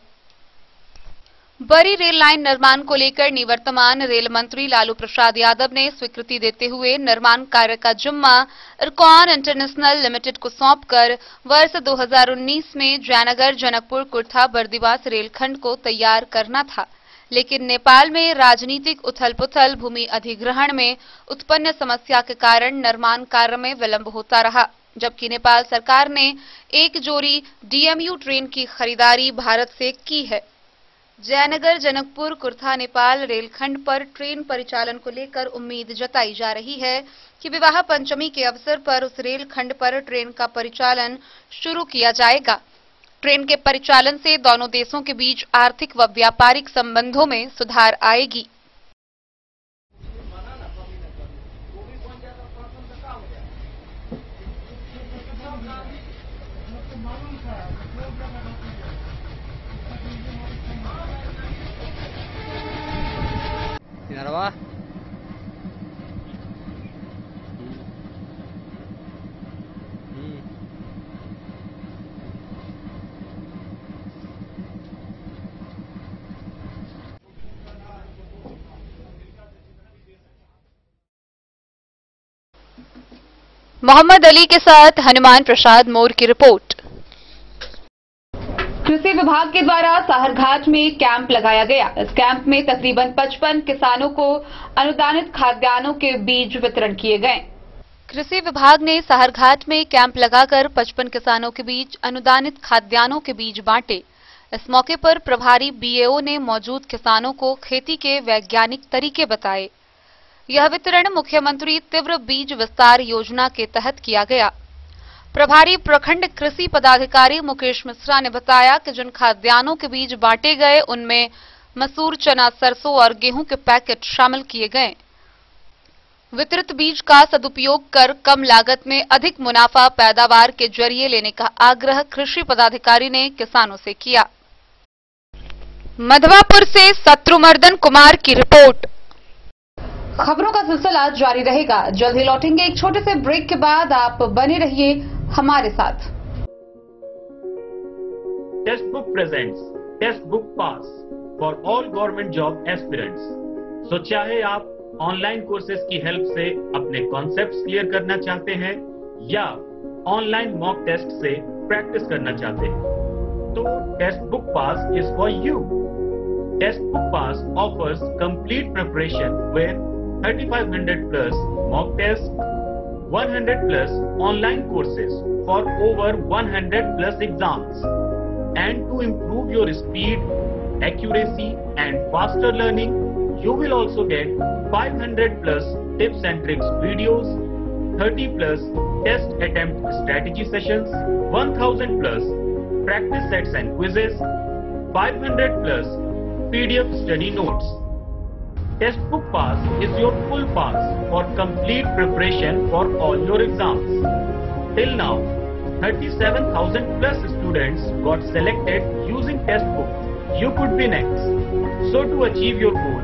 बड़ी रेल लाइन निर्माण को लेकर निवर्तमान रेल मंत्री लालू प्रसाद यादव ने स्वीकृति देते हुए निर्माण कार्य का जिम्मा इरकॉन इंटरनेशनल लिमिटेड को सौंपकर वर्ष 2019 में जयनगर जनकपुर कुर्था बर्दीबास रेलखंड को तैयार करना था। लेकिन नेपाल में राजनीतिक उथल-पुथल, भूमि अधिग्रहण में उत्पन्न समस्या के कारण निर्माण कार्य में विलंब होता रहा, जबकि नेपाल सरकार ने एक जोड़ी DMU ट्रेन की खरीदारी भारत से की है। जयनगर जनकपुर कुर्था नेपाल रेलखंड पर ट्रेन परिचालन को लेकर उम्मीद जताई जा रही है कि विवाह पंचमी के अवसर पर उस रेलखंड पर ट्रेन का परिचालन शुरू किया जाएगा। ट्रेन के परिचालन से दोनों देशों के बीच आर्थिक व व्यापारिक संबंधों में सुधार आएगी। नरवा मोहम्मद अली के साथ हनुमान प्रसाद मोर की रिपोर्ट। कृषि विभाग के द्वारा साहरघाट में कैंप लगाया गया। इस कैंप में तकरीबन 55 किसानों को अनुदानित खाद्यान्नों के बीज वितरण किए गए। कृषि विभाग ने साहरघाट में कैंप लगाकर 55 किसानों के बीच अनुदानित खाद्यान्नों के बीज बांटे। इस मौके पर प्रभारी बीएओ ने मौजूद किसानों को खेती के वैज्ञानिक तरीके बताए। यह वितरण मुख्यमंत्री तीव्र बीज विस्तार योजना के तहत किया गया। प्रभारी प्रखंड कृषि पदाधिकारी मुकेश मिश्रा ने बताया कि जिन खाद्यान्नों के बीज बांटे गए उनमें मसूर, चना, सरसों और गेहूं के पैकेट शामिल किए गए। वितरित बीज का सदुपयोग कर कम लागत में अधिक मुनाफा पैदावार के जरिए लेने का आग्रह कृषि पदाधिकारी ने किसानों से किया। मधवापुर से शत्रुमर्दन कुमार की रिपोर्ट। खबरों का सिलसिला जारी रहेगा। जल्द ही लौटेंगे एक छोटे से ब्रेक के बाद। आप बने रहिए हमारे साथ। Testbook presents test book pass for all government job aspirants. So चाहे आप ऑनलाइन कोर्सेज की हेल्प से अपने कॉन्सेप्ट्स क्लियर करना चाहते हैं या ऑनलाइन मॉक टेस्ट से प्रैक्टिस करना चाहते हैं, तो test book pass is for you. Test book pass offers complete preparation with 3500 plus mock tests, 100 plus online courses for over 100 plus exams. And to improve your speed, accuracy and faster learning, you will also get 500 plus tips and tricks videos, 30 plus test attempt strategy sessions, 1000 plus practice sets and quizzes, 500 plus PDF study notes. Test book pass is your full pass for complete preparation for all your exams. Till now, 37,000 plus students got selected using test book. You could be next. So to achieve your goal.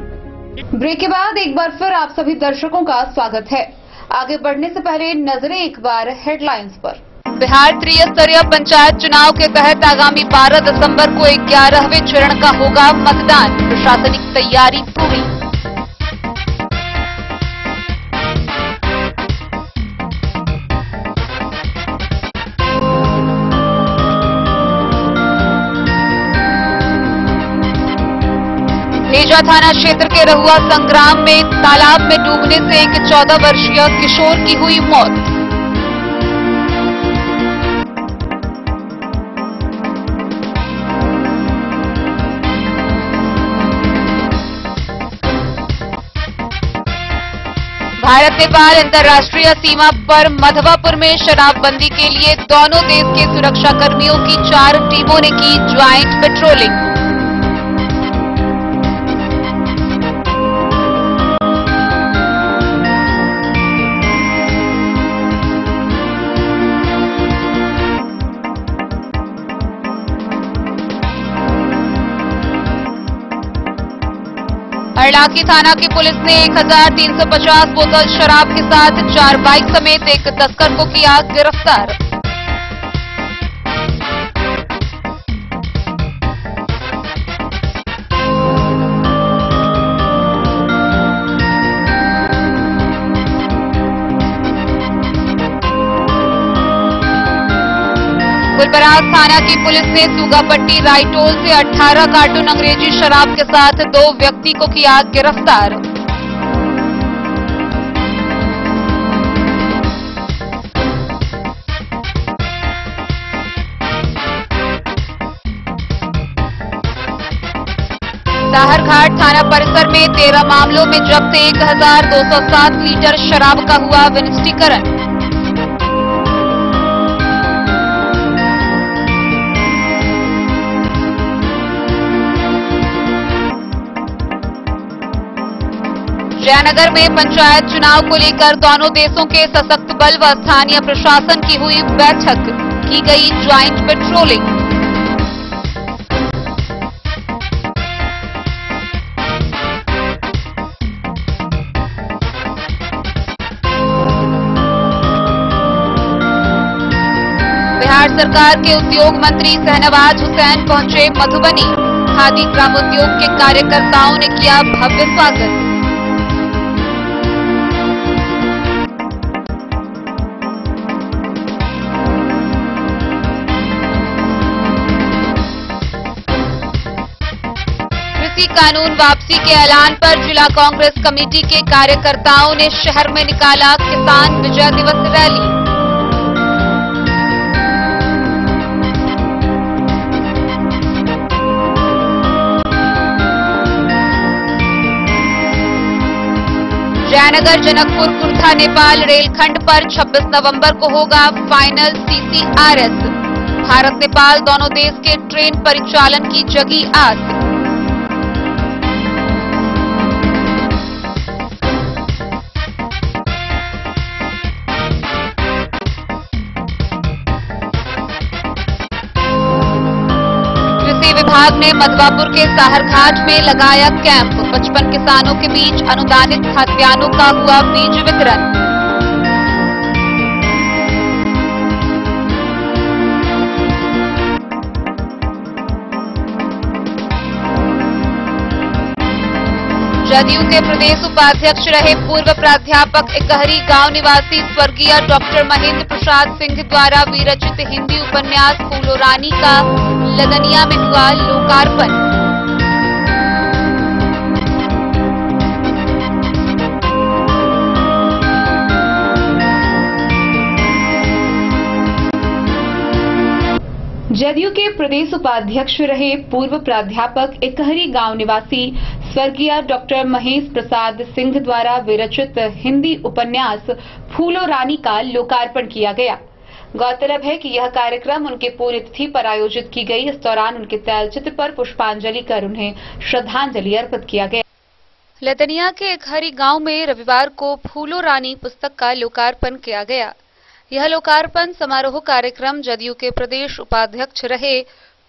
Break के बाद एक बार फिर आप सभी दर्शकों का स्वागत है। आगे बढ़ने से पहले नजरें एक बार हेडलाइंस पर। बिहार त्रिस्तरीय पंचायत चुनाव के तहत आगामी 12 दिसंबर को 11वें चरण का होगा मतदान। प्रशासनिक तैयारी पूरी। भेजा थाना क्षेत्र के रहुआ संग्राम में तालाब में डूबने से एक 14 वर्षीय किशोर की हुई मौत। भारत नेपाल अंतर्राष्ट्रीय सीमा पर मधवापुर में शराबबंदी के लिए दोनों देश के सुरक्षा कर्मियों की 4 टीमों ने की ज्वाइंट पेट्रोलिंग। अरलाकी थाना की पुलिस ने 1350 बोतल शराब के साथ 4 बाइक समेत एक तस्कर को किया गिरफ्तार। गुलबराग थाना की पुलिस ने सूगापट्टी रायटोल से 18 कार्टून अंग्रेजी शराब के साथ 2 व्यक्ति को किया गिरफ्तार। साहरघाट थाना परिसर में 13 मामलों में जब्त 1207 लीटर शराब का हुआ विनिष्टीकरण। जयनगर में पंचायत चुनाव को लेकर दोनों देशों के सशक्त बल व स्थानीय प्रशासन की हुई बैठक। की गई ज्वाइंट पेट्रोलिंग। बिहार सरकार के उद्योग मंत्री शहनवाज हुसैन पहुंचे मधुबनी। खादी ग्रामोद्योग के कार्यकर्ताओं ने किया भव्य स्वागत। कृषि कानून वापसी के ऐलान पर जिला कांग्रेस कमेटी के कार्यकर्ताओं ने शहर में निकाला किसान विजय दिवस रैली। जयनगर जनकपुर कुर्था नेपाल रेलखंड पर 26 नवंबर को होगा फाइनल CCRS। भारत नेपाल दोनों देश के ट्रेन परिचालन की जगी आस। विभाग ने मधवापुर के साहरघाट में लगाया कैंप। 55 किसानों के बीच अनुदानित खाद्यान्नों का हुआ बीज वितरण। जदयू के प्रदेश उपाध्यक्ष रहे पूर्व प्राध्यापक इकहरी गांव निवासी स्वर्गीय डॉक्टर महेंद्र प्रसाद सिंह द्वारा विरचित हिंदी उपन्यास फूलो रानी का लदनिया में हुआ लोकार्पण। जदयू के प्रदेश उपाध्यक्ष रहे पूर्व प्राध्यापक इकहरी गांव निवासी स्वर्गीय डॉक्टर महेश प्रसाद सिंह द्वारा विरचित हिंदी उपन्यास फूलो रानी का लोकार्पण किया गया। गौरतलब है कि यह कार्यक्रम उनके पुण्यतिथि पर आयोजित की गई। इस दौरान उनके तैलचित्र पर पुष्पांजलि कर उन्हें श्रद्धांजलि अर्पित किया गया। लदनिया के इकहरी गांव में रविवार को फूलो रानी पुस्तक का लोकार्पण किया गया। यह लोकार्पण समारोह कार्यक्रम जदयू के प्रदेश उपाध्यक्ष रहे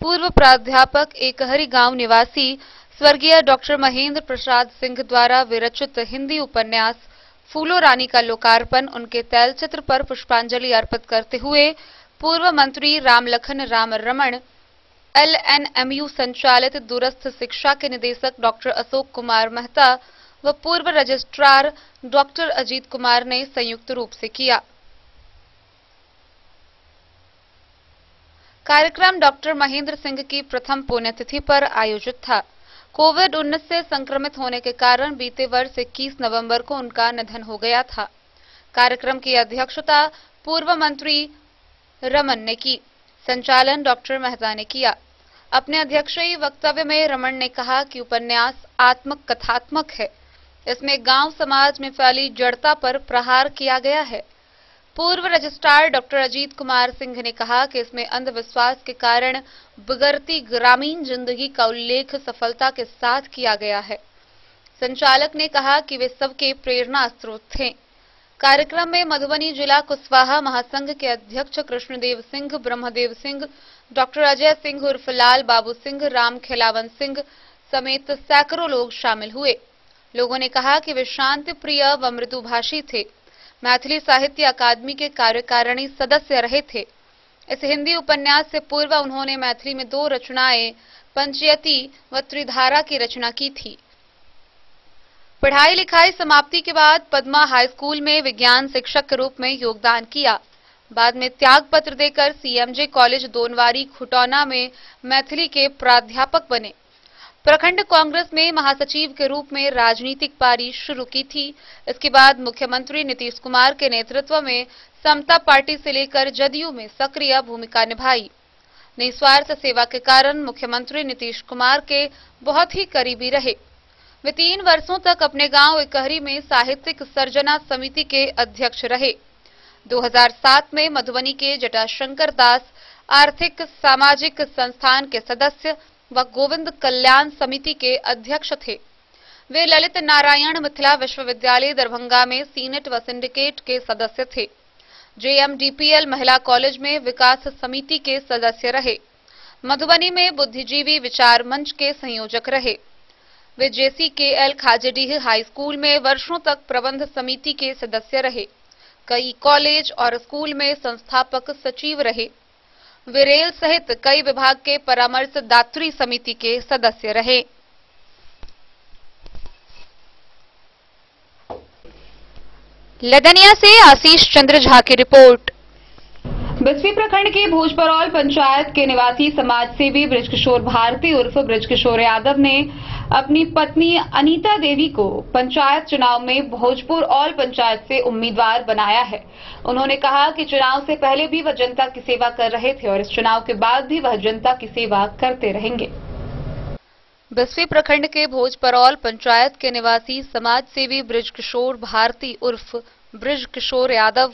पूर्व प्राध्यापक इकहरी गांव निवासी स्वर्गीय डॉक्टर महेंद्र प्रसाद सिंह द्वारा विरचित हिंदी उपन्यास फूलो रानी का लोकार्पण उनके तैलचित्र पर पुष्पांजलि अर्पित करते हुए पूर्व मंत्री रामलखन राम रमण, LNMU संचालित दूरस्थ शिक्षा के निदेशक डॉक्टर अशोक कुमार मेहता व पूर्व रजिस्ट्रार डॉक्टर अजीत कुमार ने संयुक्त रूप से किया। कार्यक्रम डॉक्टर महेंद्र सिंह की प्रथम पुण्यतिथि पर आयोजित था। कोविड-19 से संक्रमित होने के कारण बीते वर्ष 21 नवंबर को उनका निधन हो गया था। कार्यक्रम की अध्यक्षता पूर्व मंत्री रमन ने की। संचालन डॉक्टर मेहता ने किया। अपने अध्यक्षीय वक्तव्य में रमन ने कहा कि उपन्यास आत्मक कथात्मक है। इसमें गांव समाज में फैली जड़ता पर प्रहार किया गया है। पूर्व रजिस्ट्रार डॉक्टर अजीत कुमार सिंह ने कहा कि इसमें अंधविश्वास के कारण बिगड़ती ग्रामीण जिंदगी का उल्लेख सफलता के साथ किया गया है। संचालक ने कहा कि वे सबके प्रेरणा स्रोत थे। कार्यक्रम में मधुबनी जिला कुशवाहा महासंघ के अध्यक्ष कृष्णदेव सिंह, ब्रह्मदेव सिंह, डॉक्टर अजय सिंह उर्फ लाल बाबू सिंह, राम खिलावन सिंह समेत सैकड़ों लोग शामिल हुए। लोगों ने कहा कि वे शांति प्रिय व मृदुभाषी थे। मैथिली साहित्य अकादमी के कार्यकारिणी सदस्य रहे थे। इस हिंदी उपन्यास से पूर्व उन्होंने मैथिली में 2 रचनाएं पंचयती व त्रिधारा की रचना की थी। पढ़ाई लिखाई समाप्ति के बाद पद्मा हाई स्कूल में विज्ञान शिक्षक के रूप में योगदान किया। बाद में त्याग पत्र देकर CMJ कॉलेज दोनवारी खुटौना में मैथिली के प्राध्यापक बने। प्रखंड कांग्रेस में महासचिव के रूप में राजनीतिक पारी शुरू की थी। इसके बाद मुख्यमंत्री नीतीश कुमार के नेतृत्व में समता पार्टी से लेकर जदयू में सक्रिय भूमिका निभाई। निस्वार्थ सेवा के कारण मुख्यमंत्री नीतीश कुमार के बहुत ही करीबी रहे। वे 3 वर्षों तक अपने गांव इकहरी में साहित्यिक सर्जना समिति के अध्यक्ष रहे। 2007 में मधुबनी के जटाशंकर दास आर्थिक सामाजिक संस्थान के सदस्य व गोविंद कल्याण समिति के अध्यक्ष थे। वे ललित नारायण मिथिला विश्वविद्यालय दरभंगा में सीनेट व सिंडिकेट के सदस्य थे। JMDPL महिला कॉलेज में विकास समिति के सदस्य रहे। मधुबनी में बुद्धिजीवी विचार मंच के संयोजक रहे। वे JCKL खाजेडीह हाई स्कूल में वर्षों तक प्रबंध समिति के सदस्य रहे। कई कॉलेज और स्कूल में संस्थापक सचिव रहे। वे रेल सहित कई विभाग के परामर्शदात्री समिति के सदस्य रहे। लदनिया से आशीष चंद्र झा की रिपोर्ट। बिस्फी प्रखंड के भोजपरौल पंचायत के निवासी समाज सेवी बृजकिशोर भारती उर्फ बृजकिशोर यादव ने अपनी पत्नी अनीता देवी को पंचायत चुनाव में भोजपुरौल पंचायत से उम्मीदवार बनाया है। उन्होंने कहा कि चुनाव से पहले भी वह जनता की सेवा कर रहे थे और इस चुनाव के बाद भी वह जनता की सेवा करते रहेंगे। बिस्फी प्रखंड के भोजपरौल पंचायत के निवासी समाज सेवी बृजकिशोर भारती उर्फ बृजकिशोर यादव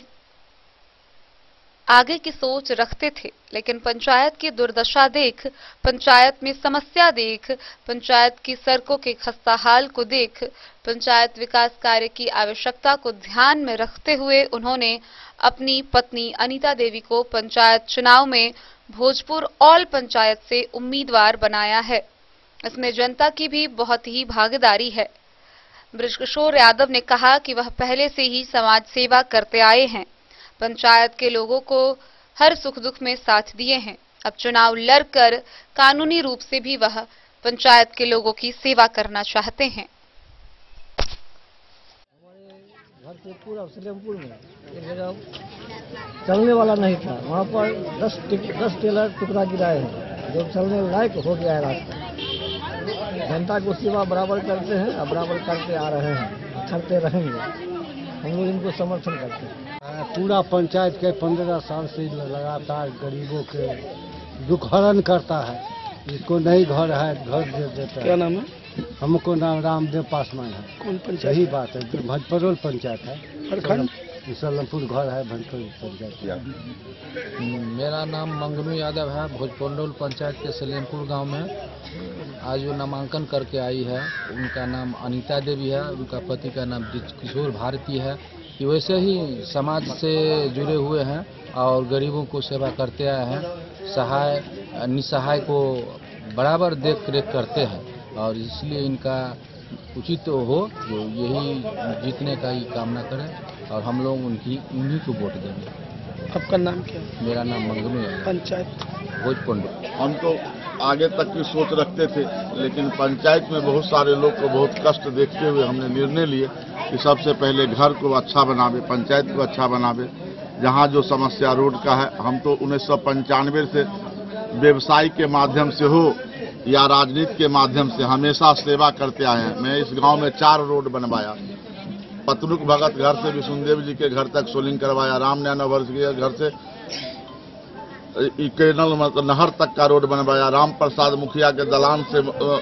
आगे की सोच रखते थे, लेकिन पंचायत की दुर्दशा देख, पंचायत में समस्या देख, पंचायत की सड़कों के खस्ता हाल को देख, पंचायत विकास कार्य की आवश्यकता को ध्यान में रखते हुए उन्होंने अपनी पत्नी अनीता देवी को पंचायत चुनाव में भोजपुरौल पंचायत से उम्मीदवार बनाया है। इसमें जनता की भी बहुत ही भागीदारी है। बृजकिशोर यादव ने कहा कि वह पहले से ही समाज सेवा करते आए हैं, पंचायत के लोगों को हर सुख दुख में साथ दिए हैं। अब चुनाव लड़कर कानूनी रूप से भी वह पंचायत के लोगों की सेवा करना चाहते हैं। घर से पूरा सलेमपुर में एक जगह चलने वाला नहीं था, वहाँ पर 10 टेलर टुकड़ा गिराए हैं, जो चलने लायक हो गया है रास्ता। जनता को सेवा बराबर करते हैं और बराबर करते आ रहे हैं, करते रहेंगे। हम लोग इनको समर्थन करते हैं। पूरा पंचायत के 15 साल से लगातार गरीबों के दुखहरण करता है। जिसको नहीं घर है घर दे देता है। क्या नाम है? हमको नाम रामदेव पासवान है। कौन पंचायत? यही बात है, भोजपरौल पंचायत है। प्रखंड सलेमपुर घर है भोजपरौल पंचायत। मेरा नाम मंगनू यादव है, भोजपरौल पंचायत के सलेमपुर गांव में आज वो नामांकन करके आई है। उनका नाम अनीता देवी है, उनका पति का नाम बृजकिशोर भारती है। ये वैसे ही समाज से जुड़े हुए हैं और गरीबों को सेवा करते आए हैं। सहाय निसहाय को बराबर देख रेख करते हैं और इसलिए इनका उचित हो जो यही जीतने का ही कामना करें और हम लोग उन्हीं को वोट देंगे। आपका नाम क्या? मेरा नाम मंगनू है, पंचायत भोजपरौल। हम तो आगे तक की सोच रखते थे, लेकिन पंचायत में बहुत सारे लोग को बहुत कष्ट देखते हुए हमने निर्णय लिए कि सबसे पहले घर को अच्छा बनावे, पंचायत को अच्छा बनावे। जहाँ जो समस्या रोड का है, हम तो 1995 से व्यवसाय के माध्यम से हो या राजनीति के माध्यम से हमेशा सेवा करते आए हैं। मैं इस गांव में 4 रोड बनवाया, पतलुक भगत घर से विष्णुदेव जी के घर तक सोलिंग करवाया, रामनैन वर्ष के घर से कैनल नहर तक का रोड बनवाया, राम प्रसाद मुखिया के दलान से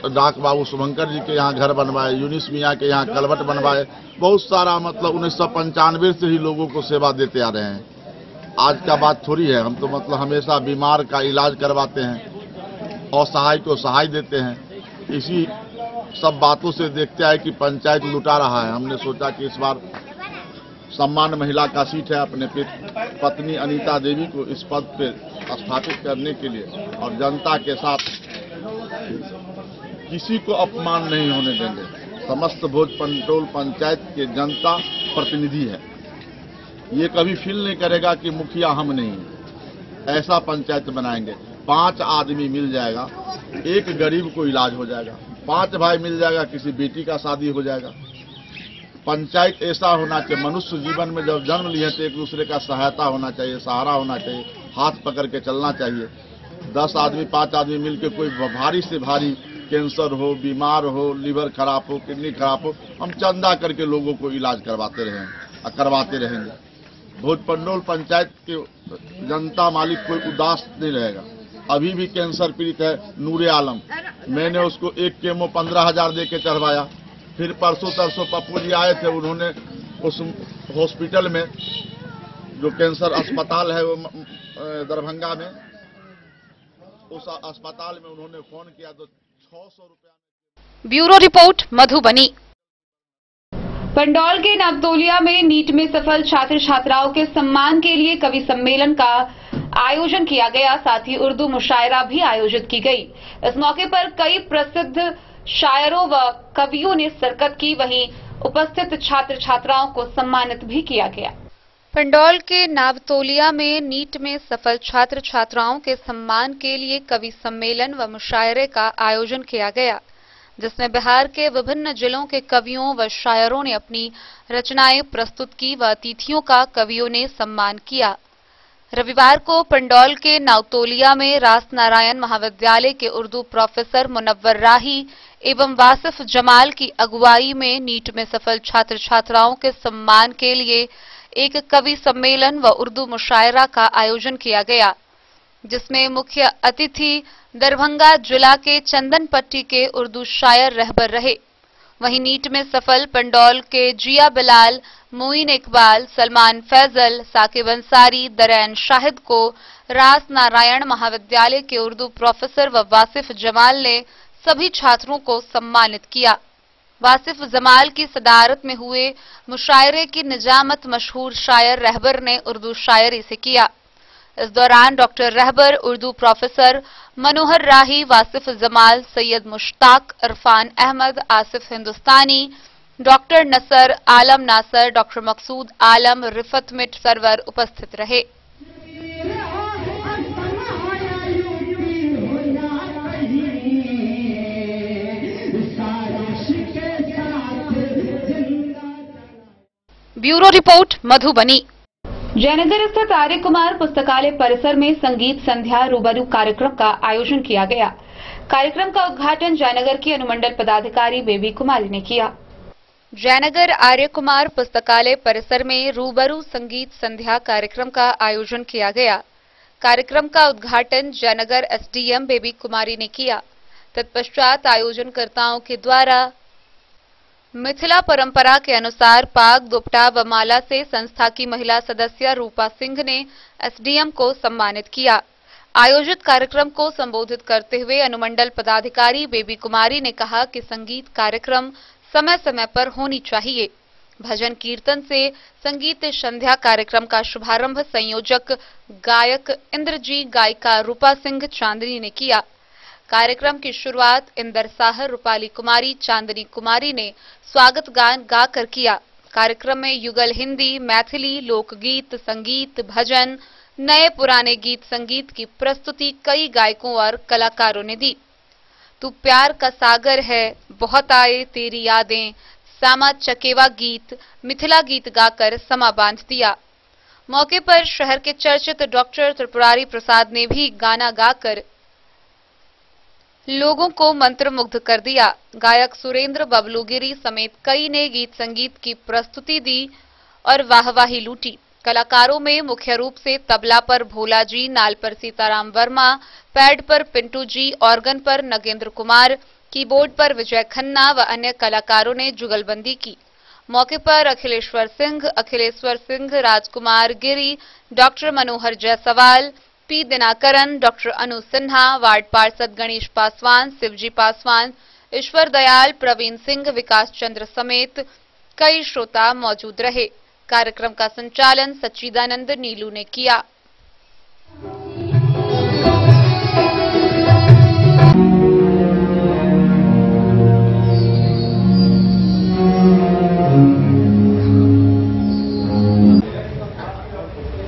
डाक बाबू शुभंकर जी के यहाँ घर बनवाए, यूनिस मियाँ के यहाँ कलवट बनवाए। बहुत सारा मतलब 1995 से ही लोगों को सेवा देते आ रहे हैं। आज का बात थोड़ी है, हम तो मतलब हमेशा बीमार का इलाज करवाते हैं, असहाय को सहाय देते हैं। इसी सब बातों से देखते आए कि पंचायत लुटा रहा है। हमने सोचा कि इस बार सम्मान महिला का सीट है, अपने पत्नी अनीता देवी को इस पद पे स्थापित करने के लिए और जनता के साथ किसी को अपमान नहीं होने देंगे। समस्त भोजपरौल पंचायत के जनता प्रतिनिधि है, ये कभी फील नहीं करेगा कि मुखिया हम नहीं है। ऐसा पंचायत बनाएंगे, 5 आदमी मिल जाएगा, एक गरीब को इलाज हो जाएगा, 5 भाई मिल जाएगा, किसी बेटी का शादी हो जाएगा। पंचायत ऐसा होना चाहिए, मनुष्य जीवन में जब जन्म लिए तो एक दूसरे का सहायता होना चाहिए, सहारा होना चाहिए, हाथ पकड़ के चलना चाहिए। 10 आदमी 5 आदमी मिलकर कोई भारी से भारी कैंसर हो, बीमार हो, लीवर खराब हो, किडनी खराब हो, हम चंदा करके लोगों को इलाज करवाते रहेंगे। भोजपरौल पंचायत के जनता मालिक कोई उदास नहीं रहेगा। अभी भी कैंसर पीड़ित है नूरे आलम, मैंने उसको एक केमो 15,000 दे के चढ़वाया। फिर परसों तरसों पप्पू जी आए थे, उन्होंने उस हॉस्पिटल में जो कैंसर अस्पताल है वो दरभंगा में, उस अस्पताल में उन्होंने फोन किया तो 600 रुपया। Bureau report Madhubani. पंडौल के नवतोलिया में नीट में सफल छात्र छात्राओं के सम्मान के लिए कवि सम्मेलन का आयोजन किया गया। साथ ही उर्दू मुशायरा भी आयोजित की गई। इस मौके पर कई प्रसिद्ध शायरों व कवियों ने शिरकत की। वहीं उपस्थित छात्र छात्राओं को सम्मानित भी किया गया। पंडौल के नावतोलिया में नीट में सफल छात्र छात्राओं के सम्मान के लिए कवि सम्मेलन व मुशायरे का आयोजन किया गया, जिसमें बिहार के विभिन्न जिलों के कवियों व शायरों ने अपनी रचनाएं प्रस्तुत की व अतिथियों का कवियों ने सम्मान किया। रविवार को पंडौल के नावतोलिया में रास नारायण महाविद्यालय के उर्दू प्रोफेसर मुनव्वर राही एवं वासिफ जमाल की अगुवाई में नीट में सफल छात्र छात्राओं के सम्मान के लिए एक कवि सम्मेलन व उर्दू मुशायरा का आयोजन किया गया, जिसमें मुख्य अतिथि दरभंगा जिला के चंदनपट्टी के उर्दू शायर रहबर रहे। वहीं नीट में सफल पंडौल के जिया बिलाल, मोइन इकबाल, सलमान फैजल, साकिब अंसारी, दरैन शाहिद को रास नारायण महाविद्यालय के उर्दू प्रोफेसर व वासिफ जमाल ने सभी छात्रों को सम्मानित किया। वासिफ जमाल की सदारत में हुए मुशायरे की निजामत मशहूर शायर रहबर ने उर्दू शायरी से किया। इस दौरान डॉक्टर रहबर, उर्दू प्रोफेसर मनोहर राही, वासिफ जमाल, सैयद मुश्ताक, इरफान अहमद, आसिफ हिंदुस्तानी, डॉक्टर नसर, आलम नासर, डॉक्टर मकसूद आलम, रिफत मिट सरवर उपस्थित रहे। Bureau report Madhubani. जयनगर स्थित आर्य कुमार पुस्तकालय परिसर में संगीत संध्या रूबरू कार्यक्रम का आयोजन किया गया। कार्यक्रम का उद्घाटन जयनगर की अनुमंडल पदाधिकारी बेबी कुमारी ने किया। जयनगर आर्य कुमार पुस्तकालय परिसर में रूबरू संगीत संध्या कार्यक्रम का आयोजन किया गया। कार्यक्रम का उद्घाटन जयनगर एसडीएम बेबी कुमारी ने किया। तत्पश्चात आयोजनकर्ताओं के द्वारा मिथिला परंपरा के अनुसार पाग, दुपट्टा व माला से संस्था की महिला सदस्य रूपा सिंह ने एसडीएम को सम्मानित किया। आयोजित कार्यक्रम को संबोधित करते हुए अनुमंडल पदाधिकारी बेबी कुमारी ने कहा कि संगीत कार्यक्रम समय समय पर होनी चाहिए। भजन कीर्तन से संगीत संध्या कार्यक्रम का शुभारंभ संयोजक गायक इंद्रजी, गायिका रूपा सिंह चांदनी ने किया। कार्यक्रम की शुरुआत इंदर साहर, रूपाली कुमारी, चांदनी कुमारी ने स्वागत गान गाकर किया। कार्यक्रम में युगल हिंदी, मैथिली, लोकगीत, संगीत, भजन, नए पुराने गीत संगीत की प्रस्तुति कई गायकों और कलाकारों ने दी। तू प्यार का सागर है, बहुत आए तेरी यादें, सामा चकेवा गीत, मिथिला गीत गाकर समा बांध दिया। मौके पर शहर के चर्चित डॉक्टर त्रिपुरारी प्रसाद ने भी गाना गाकर लोगों को मंत्रमुग्ध कर दिया। गायक सुरेंद्र बबलूगिरी समेत कई ने गीत संगीत की प्रस्तुति दी और वाहवाही लूटी। कलाकारों में मुख्य रूप से तबला पर भोला जी, नाल पर सीताराम वर्मा, पैड पर पिंटू जी, ऑर्गन पर नगेंद्र कुमार, कीबोर्ड पर विजय खन्ना व अन्य कलाकारों ने जुगलबंदी की। मौके पर अखिलेश्वर सिंह, राजकुमार गिरी, डॉक्टर मनोहर जायसवाल, पी दिनाकरन, डॉक्टर अनु सिन्हा, वार्ड पार्षद गणेश पासवान, शिवजी पासवान, ईश्वर दयाल, प्रवीण सिंह, विकास चंद्र समेत कई श्रोता मौजूद रहे। कार्यक्रम का संचालन सच्चिदानंद नीलू ने किया।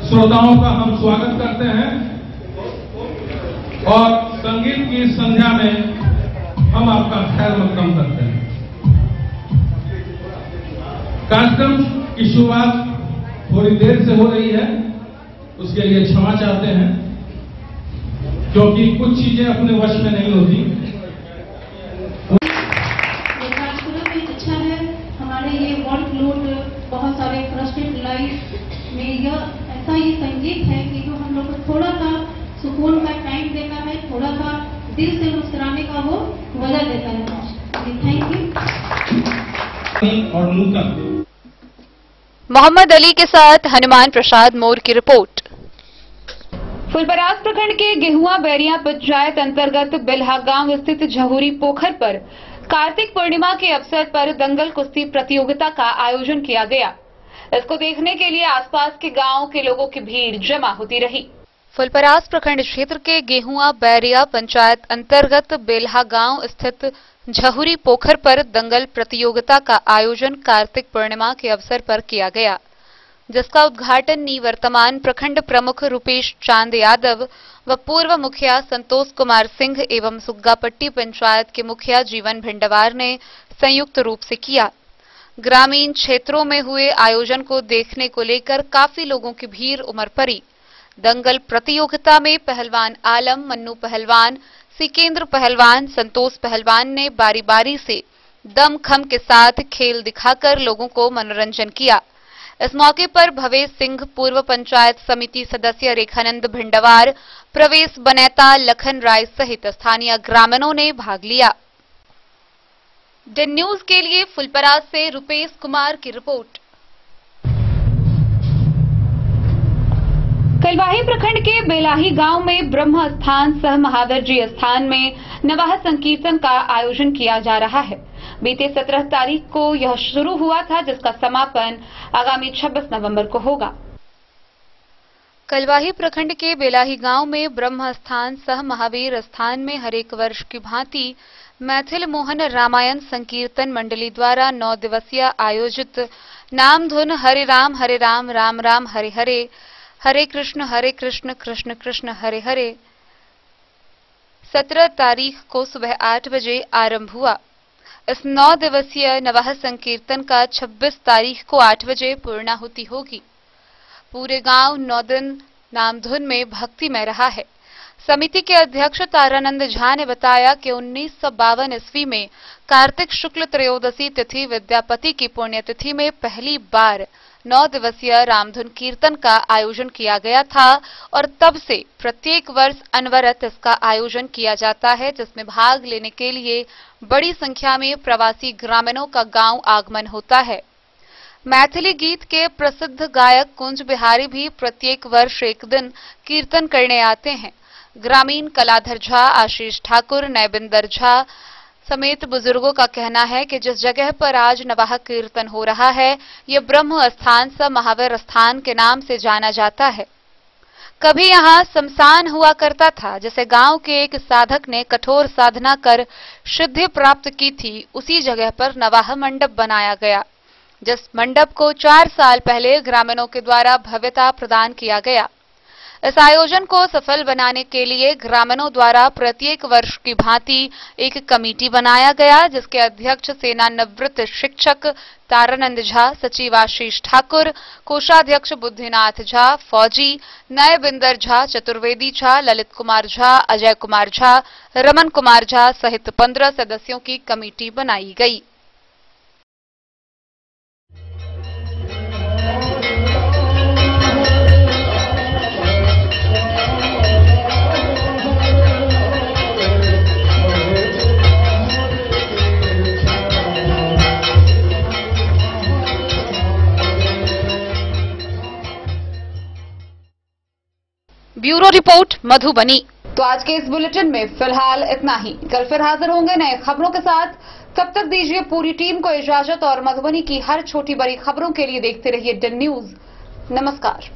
श्रोताओं का हम स्वागत करते हैं और संगीत की संध्या में हम आपका खैर मकदम करते हैं। कार्यक्रम की शुरुआत थोड़ी देर से हो रही है, उसके लिए क्षमा चाहते हैं, क्योंकि कुछ चीजें अपने वश में नहीं होती। कार्यक्रम भी अच्छा है। हमारे ये वर्कलोड बहुत सारे फ्रस्ट्रेटेड लाइफ में यह ऐसा ये संगीत है कि जो हम लोग को थोड़ा सा सुकून का टाइम देता है, थोड़ा सा दिल से मुस्कुराने का वो वजह देता है। Thank you. और नूतन मोहम्मद अली के साथ हनुमान प्रसाद मोर की रिपोर्ट। फुलपरास प्रखंड के गेहुआ बैरिया पंचायत अंतर्गत बिल्हा गांव स्थित झहुरी पोखर पर कार्तिक पूर्णिमा के अवसर पर दंगल कुश्ती प्रतियोगिता का आयोजन किया गया। इसको देखने के लिए आसपास के गांव के लोगों की भीड़ जमा होती रही। फुलपरास प्रखंड क्षेत्र के गेहुआ बैरिया पंचायत अंतर्गत बेल्हा गांव स्थित झहुरी पोखर पर दंगल प्रतियोगिता का आयोजन कार्तिक पूर्णिमा के अवसर पर किया गया, जिसका उद्घाटन निवर्तमान प्रखंड प्रमुख रुपेश चांद यादव व पूर्व मुखिया संतोष कुमार सिंह एवं सुग्गापट्टी पंचायत के मुखिया जीवन भिंडवार ने संयुक्त रूप से किया। ग्रामीण क्षेत्रों में हुए आयोजन को देखने को लेकर काफी लोगों की भीड़ उमड़ पड़ी। दंगल प्रतियोगिता में पहलवान आलम, मन्नू पहलवान, सिकेंद्र पहलवान, संतोष पहलवान ने बारी बारी से दमखम के साथ खेल दिखाकर लोगों को मनोरंजन किया। इस मौके पर भवेश सिंह, पूर्व पंचायत समिति सदस्य रेखानंद भिंडवार, प्रवेश बनेता, लखन राय सहित स्थानीय ग्रामीणों ने भाग लिया। डन न्यूज के लिए फुलपरास से रुपेश कुमार की रिपोर्ट। कलवाही प्रखंड के बेलाही गांव में ब्रह्म स्थान सह महावीर जी स्थान में नवाह संकीर्तन का आयोजन किया जा रहा है। बीते 17 तारीख को यह शुरू हुआ था, जिसका समापन आगामी 26 नवंबर को होगा। कलवाही प्रखंड के बेलाही गांव में ब्रह्म स्थान सह महावीर स्थान में हर एक वर्ष की भांति मैथिल मोहन रामायण संकीर्तन मंडली द्वारा 9 दिवसीय आयोजित नाम धुन हरे राम राम राम हरे हरे, हरे कृष्ण कृष्ण कृष्ण हरे हरे 17 तारीख को सुबह 8 बजे आरंभ हुआ। इस 9 दिवसीय नवाह संकीर्तन का 26 तारीख को 8 बजे पूर्णाहुति होगी। पूरे गांव 9 दिन नामधुन में भक्ति में रहा है। समिति के अध्यक्ष तारानंद झा ने बताया कि 1952 ईस्वी में कार्तिक शुक्ल त्रयोदशी तिथि विद्यापति की पुण्यतिथि में पहली बार 9 दिवसीय रामधुन कीर्तन का आयोजन किया गया था और तब से प्रत्येक वर्ष अनवरत इसका आयोजन किया जाता है, जिसमें भाग लेने के लिए बड़ी संख्या में प्रवासी ग्रामीणों का गांव आगमन होता है। मैथिली गीत के प्रसिद्ध गायक कुंज बिहारी भी प्रत्येक वर्ष एक दिन कीर्तन करने आते हैं। ग्रामीण कलाधर झा, आशीष ठाकुर, नैबिंदर झा समेत बुजुर्गों का कहना है कि जिस जगह पर आज नवाह कीर्तन हो रहा है, यह ब्रह्म स्थान स महावीर स्थान के नाम से जाना जाता है। कभी यहाँ शमशान हुआ करता था, जिसे गांव के एक साधक ने कठोर साधना कर सिद्धि प्राप्त की थी। उसी जगह पर नवाह मंडप बनाया गया, जिस मंडप को 4 साल पहले ग्रामीणों के द्वारा भव्यता प्रदान किया गया। इस आयोजन को सफल बनाने के लिए ग्रामीणों द्वारा प्रत्येक वर्ष की भांति एक कमेटी बनाया गया, जिसके अध्यक्ष सेवानिवृत्त शिक्षक तारानंद झा, सचिव आशीष ठाकुर, कोषाध्यक्ष बुद्धिनाथ झा, फौजी नैबिंदर झा, चतुर्वेदी झा, ललित कुमार झा, अजय कुमार झा, रमन कुमार झा सहित 15 सदस्यों की कमेटी बनाई गई। Bureau report Madhubani. तो आज के इस बुलेटिन में फिलहाल इतना ही। कल फिर हाजिर होंगे नए खबरों के साथ। तब तक दीजिए पूरी टीम को इजाजत और मधुबनी की हर छोटी बड़ी खबरों के लिए देखते रहिए डन न्यूज। नमस्कार।